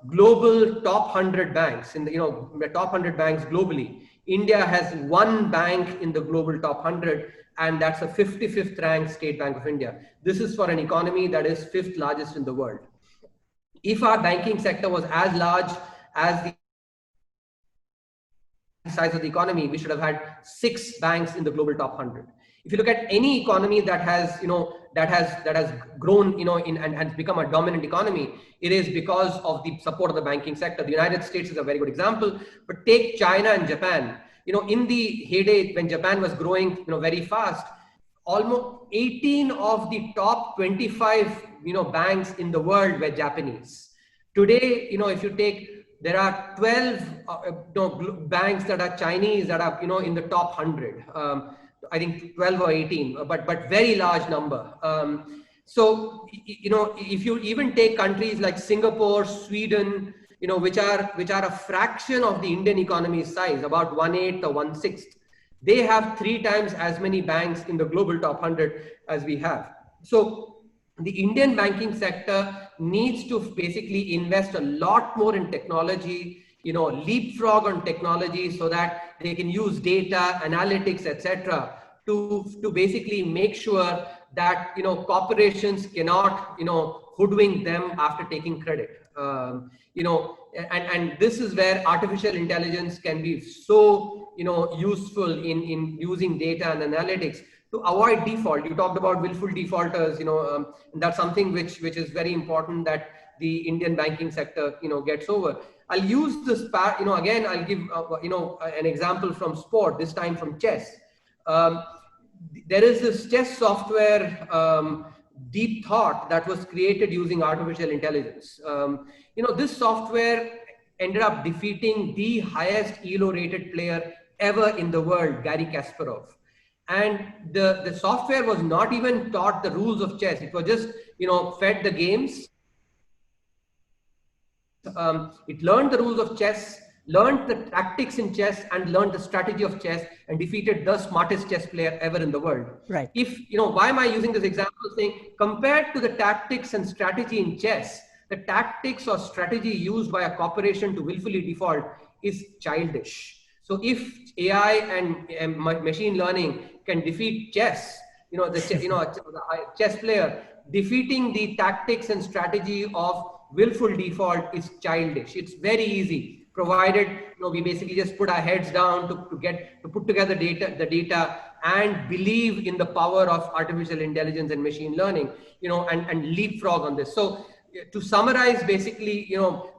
global top 100 banks in the, the top 100 banks globally, India has one bank in the global top 100, and that's a 55th ranked State Bank of India. This is for an economy that is 5th largest in the world. If our banking sector was as large as the size of the economy, we should have had 6 banks in the global top 100. If you look at any economy that has, that has grown, and has become a dominant economy, it is because of the support of the banking sector. The United States is a very good example, but take China and Japan. In the heyday when Japan was growing, very fast, almost 18 of the top 25, banks in the world were Japanese. Today, if you take, there are 12 banks that are Chinese that are, in the top 100. I think 12 or 18, but very large number. So, if you even take countries like Singapore, Sweden, which are a fraction of the Indian economy's size, about 1/8 or 1/6, they have 3 times as many banks in the global top 100 as we have. So the Indian banking sector needs to basically invest a lot more in technology, leapfrog on technology so that they can use data, analytics, etc., to basically make sure that, corporations cannot, hoodwink them after taking credit. And this is where artificial intelligence can be so, useful in using data and analytics to avoid default. You talked about willful defaulters, and that's something which is very important that the Indian banking sector, gets over. I'll use this part, again, I'll give, an example from sport, this time from chess. There is this chess software, Deep Thought, that was created using artificial intelligence. This software ended up defeating the highest ELO rated player ever in the world, Garry Kasparov. And the software was not even taught the rules of chess. It was just, fed the games. It learned the rules of chess, learned the tactics in chess, and learned the strategy of chess, and defeated the smartest chess player ever in the world. Right. If, why am I using this example? Saying, compared to the tactics and strategy in chess, the tactics or strategy used by a corporation to willfully default is childish. So if AI and machine learning can defeat chess, the chess player, defeating the tactics and strategy of willful default is childish. It's very easy, provided we basically just put our heads down to put together the data and believe in the power of artificial intelligence and machine learning, and leapfrog on this. So to summarize, basically,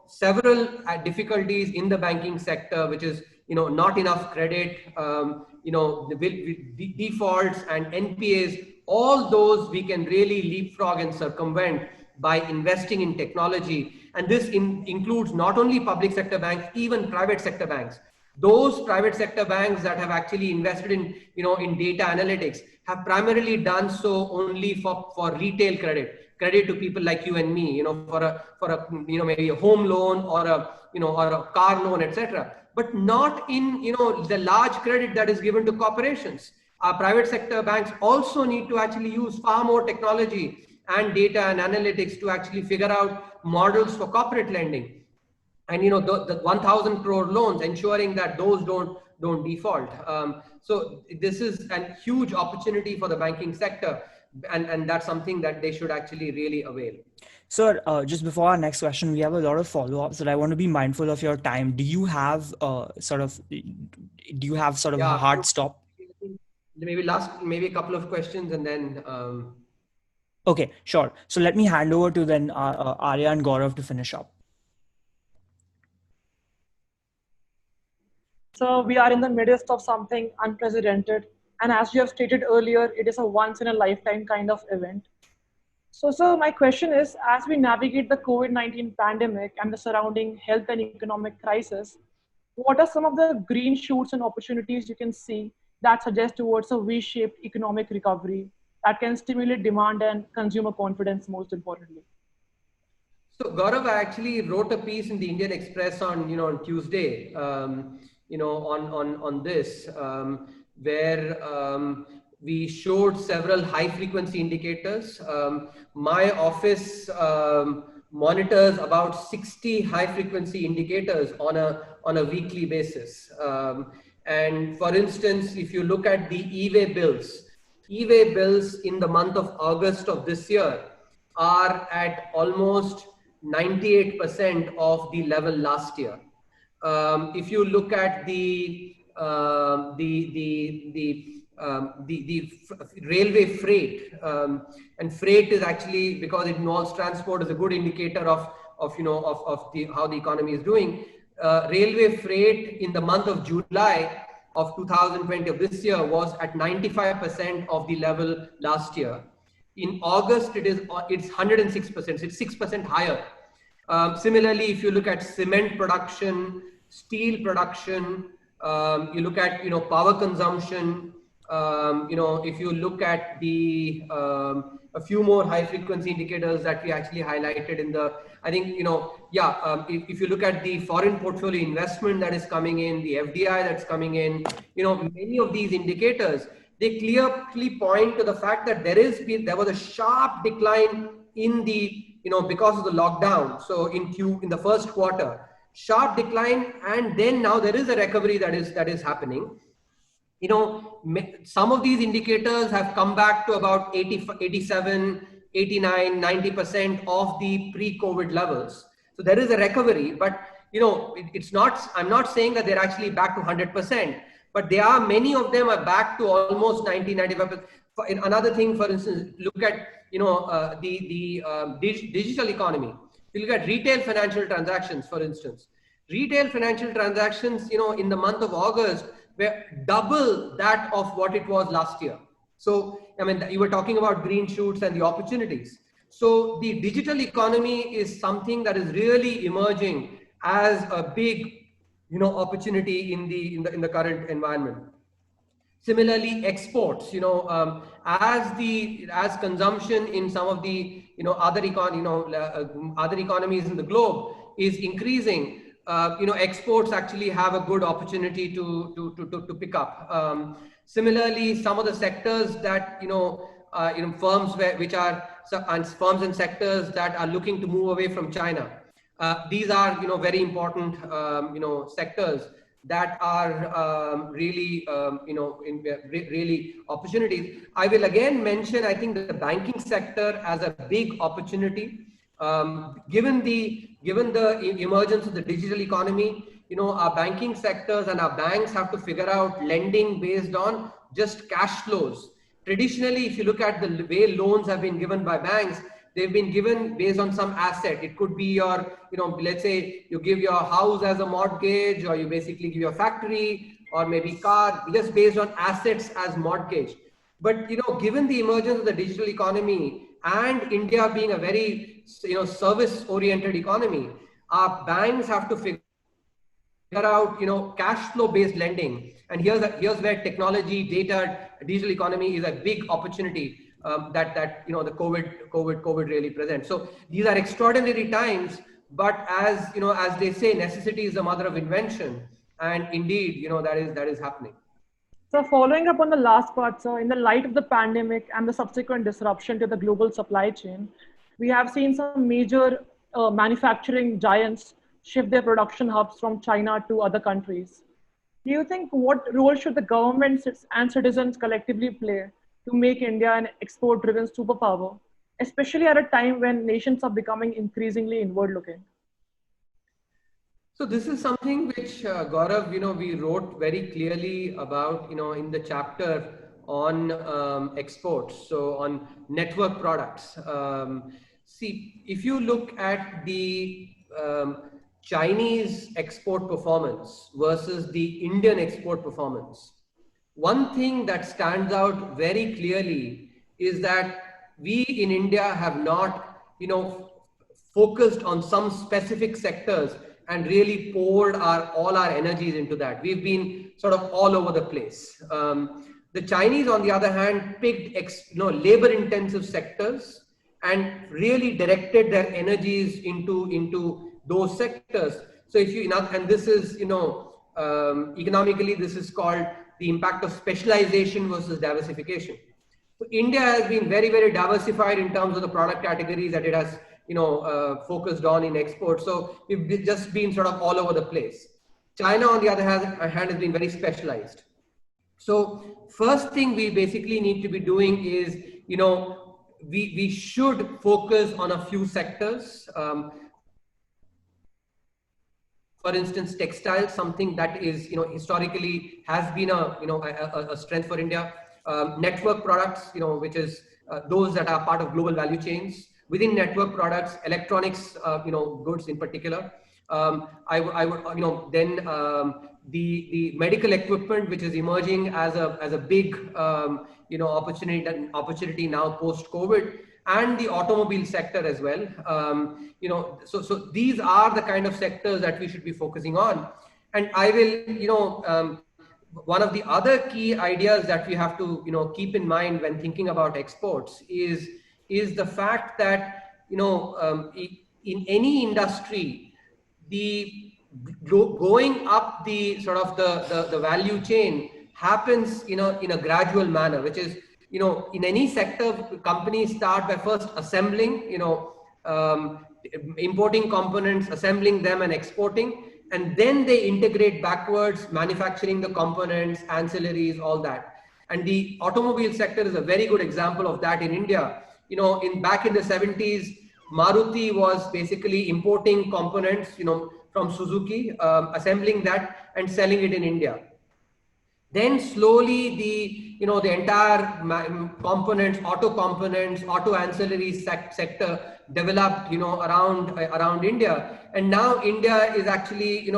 several difficulties in the banking sector, which is not enough credit, the defaults and NPAs, all those we can really leapfrog and circumvent by investing in technology. And this includes not only public sector banks, even private sector banks. Those private sector banks that have actually invested in, in data analytics have primarily done so only for retail credit to people like you and me, for a maybe a home loan or a car loan, etc. But not in, the large credit that is given to corporations. Our private sector banks also need to actually use far more technology and data and analytics to actually figure out models for corporate lending. And the 1,000 crore loans, ensuring that those don't default. So this is a huge opportunity for the banking sector, and that's something that they should actually really avail. Sir, just before our next question, we have a lot of follow-ups, but I want to be mindful of your time. Do you have sort of a hard stop? Maybe a couple of questions, and then. Okay, sure. So let me hand over to then Arya and Gaurav to finish up. So we are in the midst of something unprecedented. And as you have stated earlier, it is a once in a lifetime kind of event. So sir, my question is, as we navigate the COVID-19 pandemic and the surrounding health and economic crisis, what are some of the green shoots and opportunities you can see that suggest towards a V-shaped economic recovery that can stimulate demand and consumer confidence, most importantly? So Gaurav, I actually wrote a piece in the Indian Express on Tuesday, on this, where we showed several high frequency indicators. My office monitors about 60 high frequency indicators on a weekly basis. And for instance, if you look at the e-way bills in the month of August of this year are at almost 98% of the level last year. If you look at the railway freight, and freight is actually, because it involves transport, is a good indicator of how the economy is doing. Railway freight in the month of July of 2020 of this year was at 95% of the level last year. In August, it's 106%. It's 6% higher. Similarly, if you look at cement production, steel production, you look at power consumption. If you look at the a few more high frequency indicators that we actually highlighted in the, I think, if you look at the foreign portfolio investment that is coming in, the FDI that's coming in, many of these indicators, they clearly point to the fact that there was a sharp decline in the, because of the lockdown. So in the first quarter, sharp decline, and then now there is a recovery that is happening. Some of these indicators have come back to about 80, 87, 89, 90% of the pre-COVID levels. So there is a recovery, but I'm not saying that they're actually back to 100%, but many of them are back to almost 90, 95%. Another thing, for instance, look at the digital economy. If you look at retail financial transactions, for instance, retail financial transactions, in the month of August were double that of what it was last year. So, you were talking about green shoots and the opportunities. So the digital economy is something that is really emerging as a big, opportunity in the current environment. Similarly, exports, as consumption in some of the, other economies in the globe is increasing, exports actually have a good opportunity to pick up. Similarly, some of the sectors that, firms firms and sectors that are looking to move away from China. These are, very important, sectors that are really, really opportunities. I will again mention, I think, the banking sector as a big opportunity. Given the emergence of the digital economy, our banking sectors and our banks have to figure out lending based on just cash flows. Traditionally, if you look at the way loans have been given by banks, they've been given based on some asset. It could be your, let's say you give your house as a mortgage, or you basically give your factory, or maybe car, just based on assets as mortgage. But, given the emergence of the digital economy and India being a very, service-oriented economy, our banks have to figure out, cash flow-based lending. And here's where technology, data, digital economy is a big opportunity that the COVID really presents. So these are extraordinary times, but as they say, necessity is the mother of invention, and indeed, that is happening. So following up on the last part, sir, in the light of the pandemic and the subsequent disruption to the global supply chain, we have seen some major manufacturing giants shift their production hubs from China to other countries. Do you think what role should the government and citizens collectively play to make India an export-driven superpower, especially at a time when nations are becoming increasingly inward-looking? So this is something which, Gaurav, we wrote very clearly about, in the chapter on exports, so on network products. See, if you look at the Chinese export performance versus the Indian export performance, one thing that stands out very clearly is that we in India have not, focused on some specific sectors and really poured all our energies into that. We've been sort of all over the place. The Chinese, on the other hand, picked labor-intensive sectors and really directed their energies into those sectors. So if you, and this is, economically, this is called the impact of specialization versus diversification. So India has been very, very diversified in terms of the product categories that it has focused on in exports. So we've just been sort of all over the place. China, on the other hand, has been very specialized. So first thing we basically need to be doing is, we should focus on a few sectors. For instance, textiles, something that is, historically has been a strength for India. Network products, which is those that are part of global value chains. Within network products, electronics, goods in particular. I would, then the medical equipment, which is emerging as a big, opportunity now post-COVID, and the automobile sector as well. So these are the kind of sectors that we should be focusing on. And I will, one of the other key ideas that we have to, keep in mind when thinking about exports is the fact that, in any industry, the going up the sort of the value chain happens in a gradual manner, which is, in any sector, companies start by first assembling, importing components, assembling them and exporting, and then they integrate backwards, manufacturing the components, ancillaries, all that. And the automobile sector is a very good example of that in India. Back in the 70s, Maruti was basically importing components, from Suzuki, assembling that and selling it in India. Then slowly the entire components, auto ancillary sector developed, around India. And now India is actually,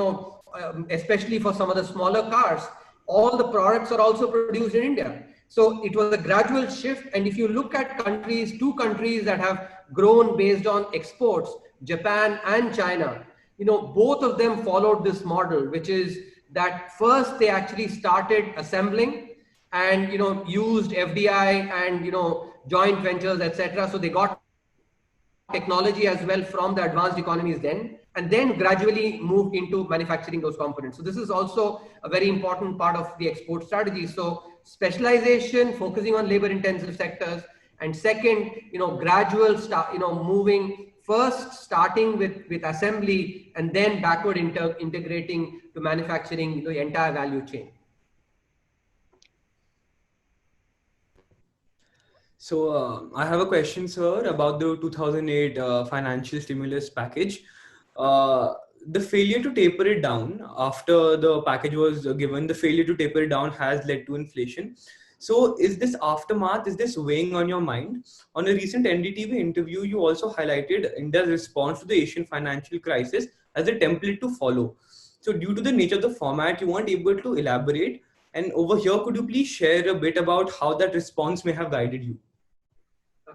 especially for some of the smaller cars, all the products are also produced in India. So it was a gradual shift. And if you look at two countries that have grown based on exports, Japan and China, both of them followed this model, which is that first they actually started assembling and, used FDI and, joint ventures, etc. So they got technology as well from the advanced economies then, and then gradually moved into manufacturing those components. So this is also a very important part of the export strategy. So specialization, focusing on labor intensive sectors, and second, gradual moving, first starting with assembly and then backward integrating to manufacturing the entire value chain. So I have a question, sir, about the 2008 financial stimulus package. The failure to taper it down after the package was given, the failure to taper it down has led to inflation. So is this aftermath, is this weighing on your mind? On a recent NDTV interview, you also highlighted India's response to the Asian financial crisis as a template to follow. So due to the nature of the format, you weren't able to elaborate. And over here, could you please share a bit about how that response may have guided you?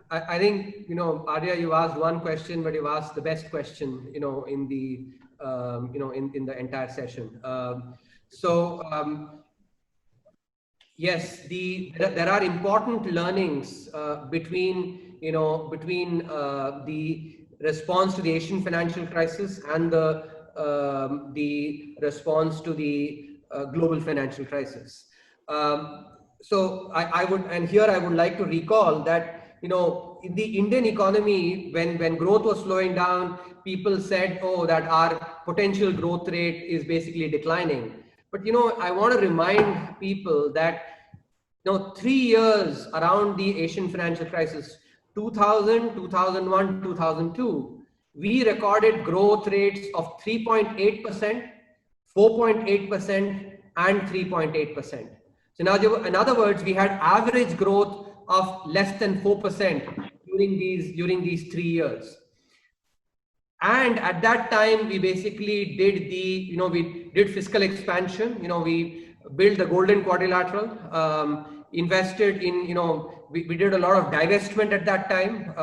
I think, Arya, you asked one question, but you asked the best question, in the, in the entire session. Yes, there are important learnings between the response to the Asian financial crisis and the response to the global financial crisis. So I would like to recall that, in the Indian economy, when growth was slowing down, people said, oh, that our potential growth rate is basically declining. But, I want to remind people that, 3 years around the Asian financial crisis, 2000, 2001, 2002, we recorded growth rates of 3.8%, 4.8%, and 3.8%. So now, in other words, we had average growth of less than 4% during these 3 years. And at that time, we basically did we did fiscal expansion. We built the golden quadrilateral, invested in, we did a lot of divestment at that time.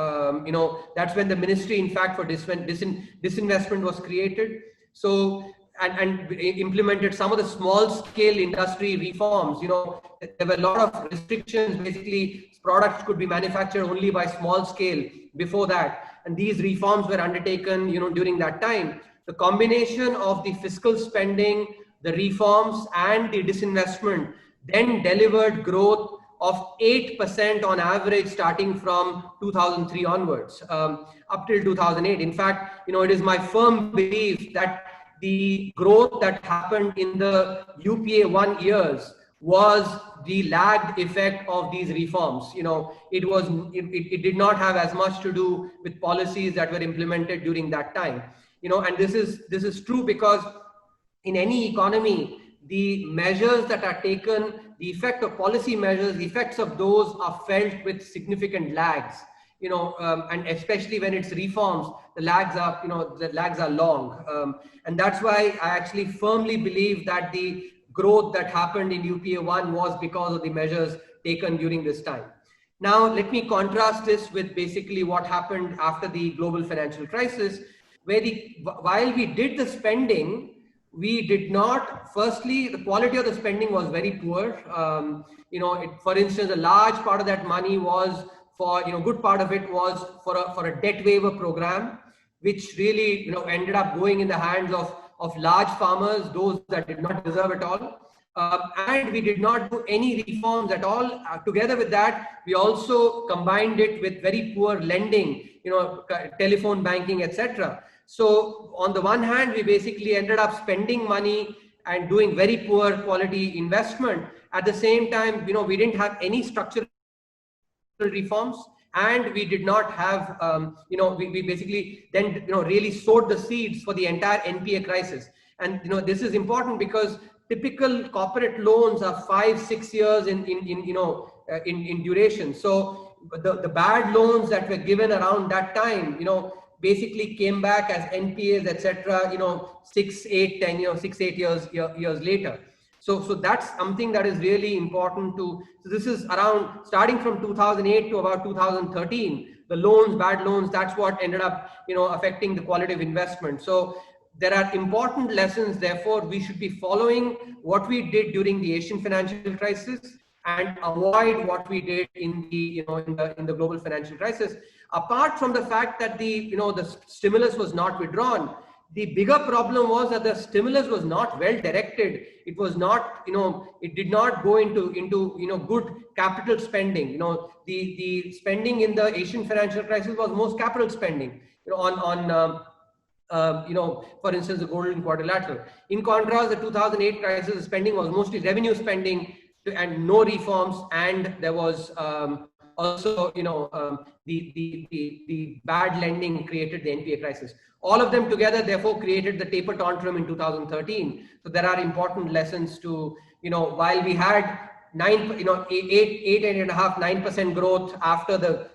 That's when the ministry, in fact, for disinvestment was created. So, and implemented some of the small scale industry reforms. There were a lot of restrictions. Basically, products could be manufactured only by small scale before that. And these reforms were undertaken, during that time. The combination of the fiscal spending, the reforms, and the disinvestment then delivered growth of 8% on average, starting from 2003 onwards, up till 2008. In fact, it is my firm belief that the growth that happened in the UPA 1 years was the lagged effect of these reforms. It did not have as much to do with policies that were implemented during that time. And this is true because in any economy, the measures that are taken, the effect of policy measures, the effects of those are felt with significant lags. And especially when it's reforms, the lags are long, and that's why I actually firmly believe that the growth that happened in UPA 1 was because of the measures taken during this time. Now, let me contrast this with basically what happened after the global financial crisis, where while we did the spending, we did not, firstly, the quality of the spending was very poor. For instance, a large part of that money was for, good part of it was for a debt waiver program, which really, ended up going in the hands of large farmers, those that did not deserve it all. And we did not do any reforms at all. Together with that, we also combined it with very poor lending, telephone banking, etc. So on the one hand, we basically ended up spending money and doing very poor quality investment. At the same time, we didn't have any structural reforms, and we did not have, we basically then, really sowed the seeds for the entire NPA crisis. And, this is important because typical corporate loans are 5-6 years in duration. So the bad loans that were given around that time, basically came back as NPAs, etc. 6-8 years later. So that's something that is really important to. So this is around starting from 2008 to about 2013. The loans, bad loans, that's what ended up affecting the quality of investment. So there are important lessons. Therefore, we should be following what we did during the Asian financial crisis and avoid what we did in the in the global financial crisis. Apart from the fact that the stimulus was not withdrawn, the bigger problem was that the stimulus was not well directed. It was not, it did not go into good capital spending. The spending in the Asian financial crisis was most capital spending, for instance, the golden quadrilateral. In contrast, the 2008 crisis, the spending was mostly revenue spending and no reforms, and there was also, the bad lending created the NPA crisis. All of them together, therefore, created the taper tantrum in 2013. So there are important lessons to, while we had 8.5-9% growth after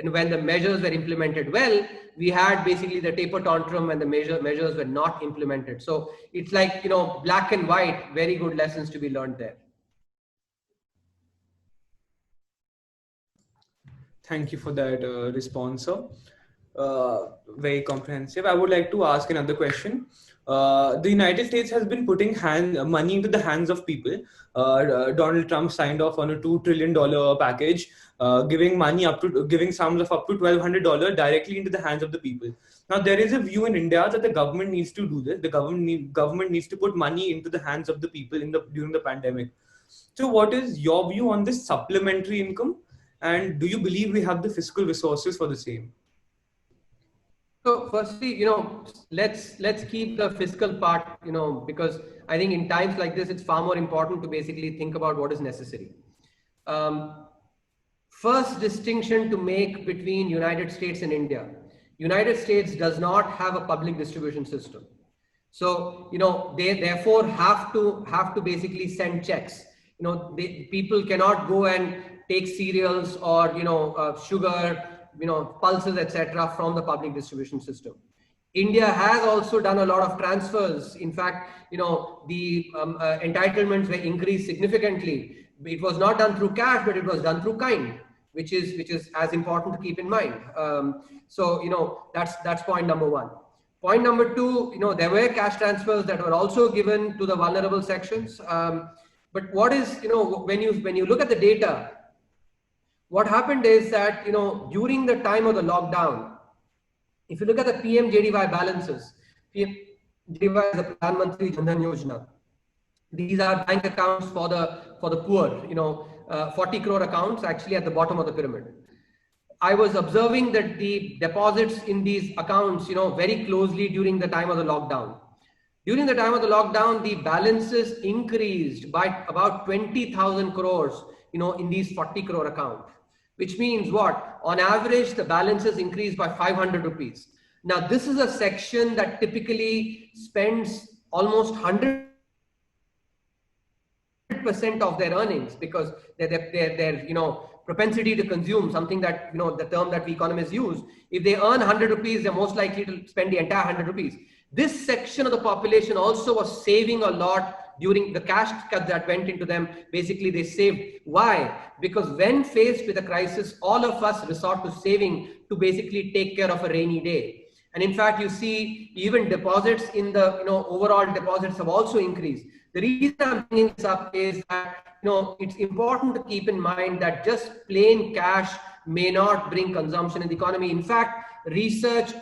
when the measures were implemented well, we had basically the taper tantrum when the measures were not implemented. So it's like, black and white, very good lessons to be learned there. Thank you for that response, sir. Very comprehensive. I would like to ask another question. The United States has been putting money into the hands of people. Donald Trump signed off on a $2 trillion package, giving sums of up to $1,200 directly into the hands of the people. Now, there is a view in India that the government needs to do this. The government needs to put money into the hands of the people during the pandemic. So what is your view on this supplementary income? And do you believe we have the fiscal resources for the same? So firstly, let's keep the fiscal part, because I think in times like this, it's far more important to basically think about what is necessary. First distinction to make between United States and India. United States does not have a public distribution system. So, they therefore have to basically send checks. People cannot go and take cereals or, sugar, pulses, etc. from the public distribution system. India has also done a lot of transfers. In fact, the entitlements were increased significantly. It was not done through cash, but it was done through kind, which is as important to keep in mind. So, that's point number one. Point number two, there were cash transfers that were also given to the vulnerable sections. But what is, when you look at the data, what happened is that, during the time of the lockdown, if you look at the PMJDY balances, PMJDY is the Pradhan Mantri Jan Dhan Yojana. These are bank accounts for the poor, 40 crore accounts actually at the bottom of the pyramid. I was observing that the deposits in these accounts, very closely during the time of the lockdown. During the time of the lockdown, the balances increased by about 20,000 crores, in these 40 crore accounts, which means what? On average, the balances increased by 500 rupees. Now, this is a section that typically spends almost 100% of their earnings because their propensity to consume, something that the term that we economists use, if they earn 100 rupees, they're most likely to spend the entire 100 rupees. This section of the population also was saving a lot during the cash cut that went into them. Basically, they saved. Why? Because when faced with a crisis, all of us resort to saving to basically take care of a rainy day. And in fact, you see even deposits in the overall deposits have also increased. The reason I'm bringing this up is that it's important to keep in mind that just plain cash may not bring consumption in the economy. In fact, research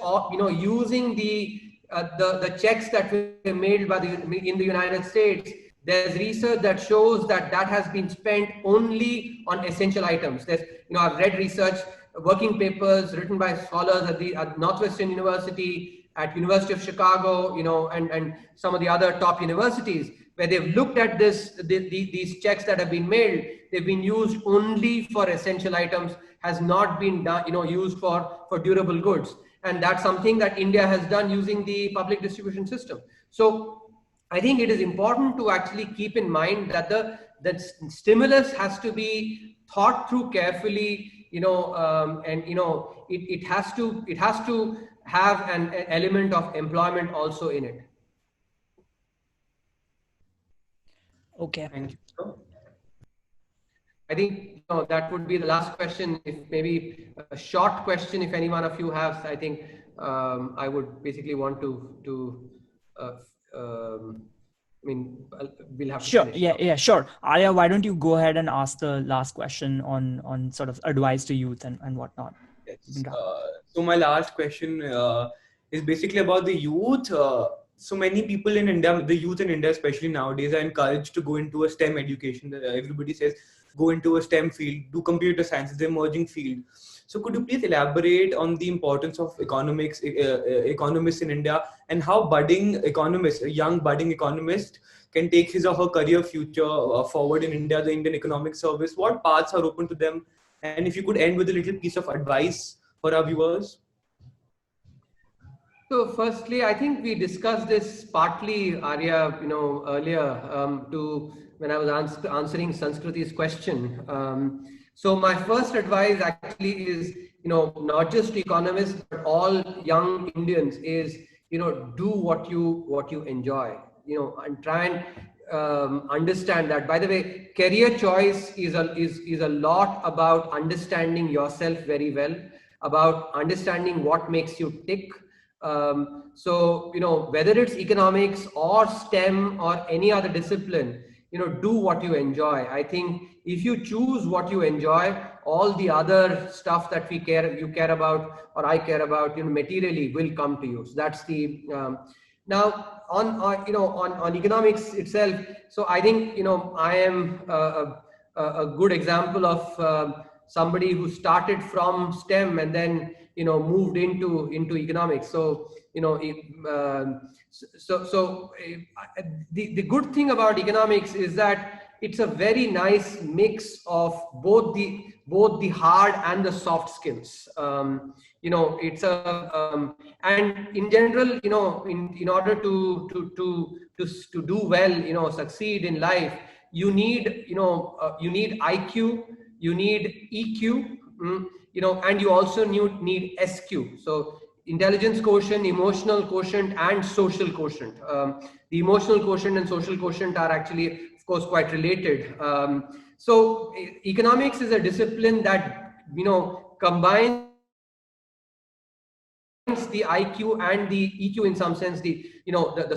using the checks that were made in the United States, there's research that shows that has been spent only on essential items. There's I've read research working papers written by scholars at Northwestern University, at University of Chicago, and some of the other top universities, where they've looked at these checks that have been made. They've been used only for essential items, has not been done, used for durable goods. And that's something that India has done using the public distribution system. So I think it is important to actually keep in mind that the stimulus has to be thought through carefully, and it has to have an element of employment also in it. Okay. Thank you. I think that would be the last question. If maybe a short question, if any one of you has, I think I would basically want to. We'll have to Sure. finish. Yeah, sure. Arya, why don't you go ahead and ask the last question on sort of advice to youth and whatnot? Yes. So my last question is basically about the youth. So many people in India, the youth in India, especially nowadays, are encouraged to go into a STEM education. Everybody says, go into a STEM field, do computer science, it's an emerging field. So could you please elaborate on the importance of economists in India, and how a young budding economist can take his or her career future forward in India, the Indian economic service? What paths are open to them? And if you could end with a little piece of advice for our viewers. So firstly, I think we discussed this partly, Arya, earlier when I was answering Sanskriti's question. So my first advice actually is, not just to economists, but all young Indians is, do what you enjoy, and try and understand that. By the way, career choice is a lot about understanding yourself very well, about understanding what makes you tick. So, whether it's economics or STEM or any other discipline, do what you enjoy. I think if you choose what you enjoy, all the other stuff that you care about, or I care about, materially will come to you. So that's the, now on economics itself. So I think, I am a good example of somebody who started from STEM and then, moved into economics. So, the good thing about economics is that it's a very nice mix of both the hard and the soft skills. It's a and in general, in order to do well, succeed in life, you need IQ, you need EQ, and you also need SQ. So intelligence quotient, emotional quotient, and social quotient. The emotional quotient and social quotient are actually, of course, quite related. So economics is a discipline that, combines the IQ and the EQ in some sense, the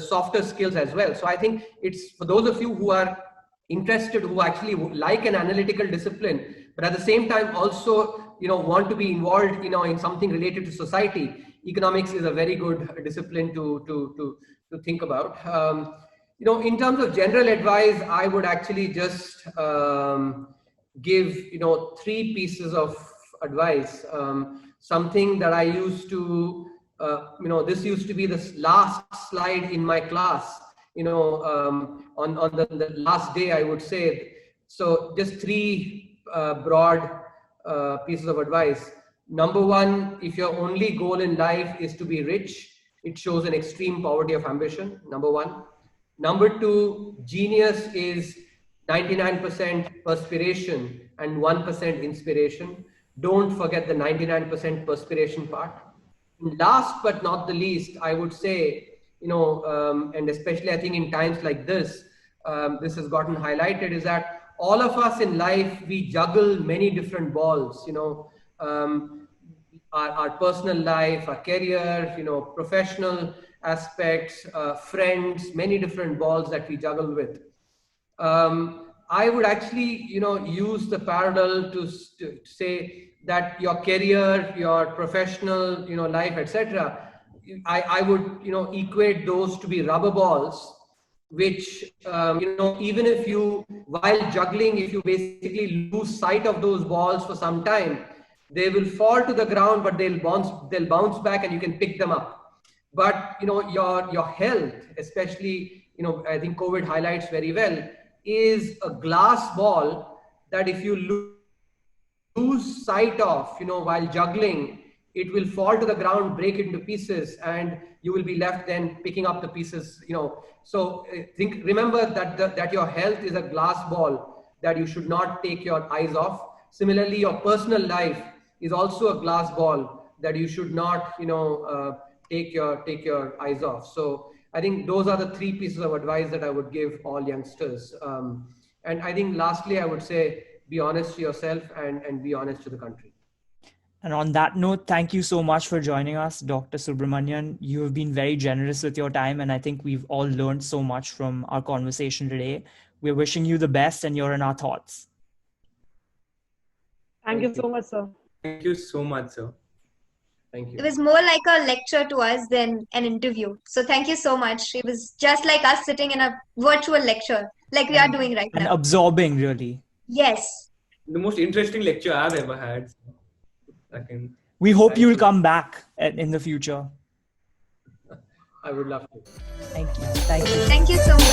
softer skills as well. So I think it's for those of you who are interested, who actually like an analytical discipline, but at the same time also want to be involved in something related to society, economics is a very good discipline to think about. In terms of general advice, I would actually just give, three pieces of advice. Something that I used to, this used to be the last slide in my class, on the last day, I would say. So just three broad pieces of advice. Number one, if your only goal in life is to be rich, it shows an extreme poverty of ambition, number one. Number two, genius is 99% perspiration and 1% inspiration. Don't forget the 99% perspiration part. And last but not the least, I would say, and especially I think in times like this, this has gotten highlighted, is that all of us in life, we juggle many different balls, our personal life, our career, professional aspects, friends, many different balls that we juggle with. I would actually, use the parallel to say that your career, your professional, life, etc. I would, equate those to be rubber balls, which, even if you, while juggling, if you basically lose sight of those balls for some time, they will fall to the ground, but they'll bounce back and you can pick them up. But, your health, especially, I think COVID highlights very well, is a glass ball that if you lose sight of, while juggling, it will fall to the ground, break into pieces, and you will be left then picking up the pieces, So remember that your health is a glass ball that you should not take your eyes off. Similarly, your personal life is also a glass ball that you should not, take your eyes off. So I think those are the three pieces of advice that I would give all youngsters. And I think lastly, I would say, be honest to yourself and be honest to the country. And on that note, thank you so much for joining us, Dr. Subramanian. You have been very generous with your time, and I think we've all learned so much from our conversation today. We're wishing you the best, and you're in our thoughts. Thank you so much, sir. Thank you so much, sir. Thank you. It was more like a lecture to us than an interview. So thank you so much. It was just like us sitting in a virtual lecture, like we are doing right And now. absorbing, really. Yes. The most interesting lecture I've ever had. We hope you'll come back in the future. I would love to. Thank you. Thank you. Thank you so much.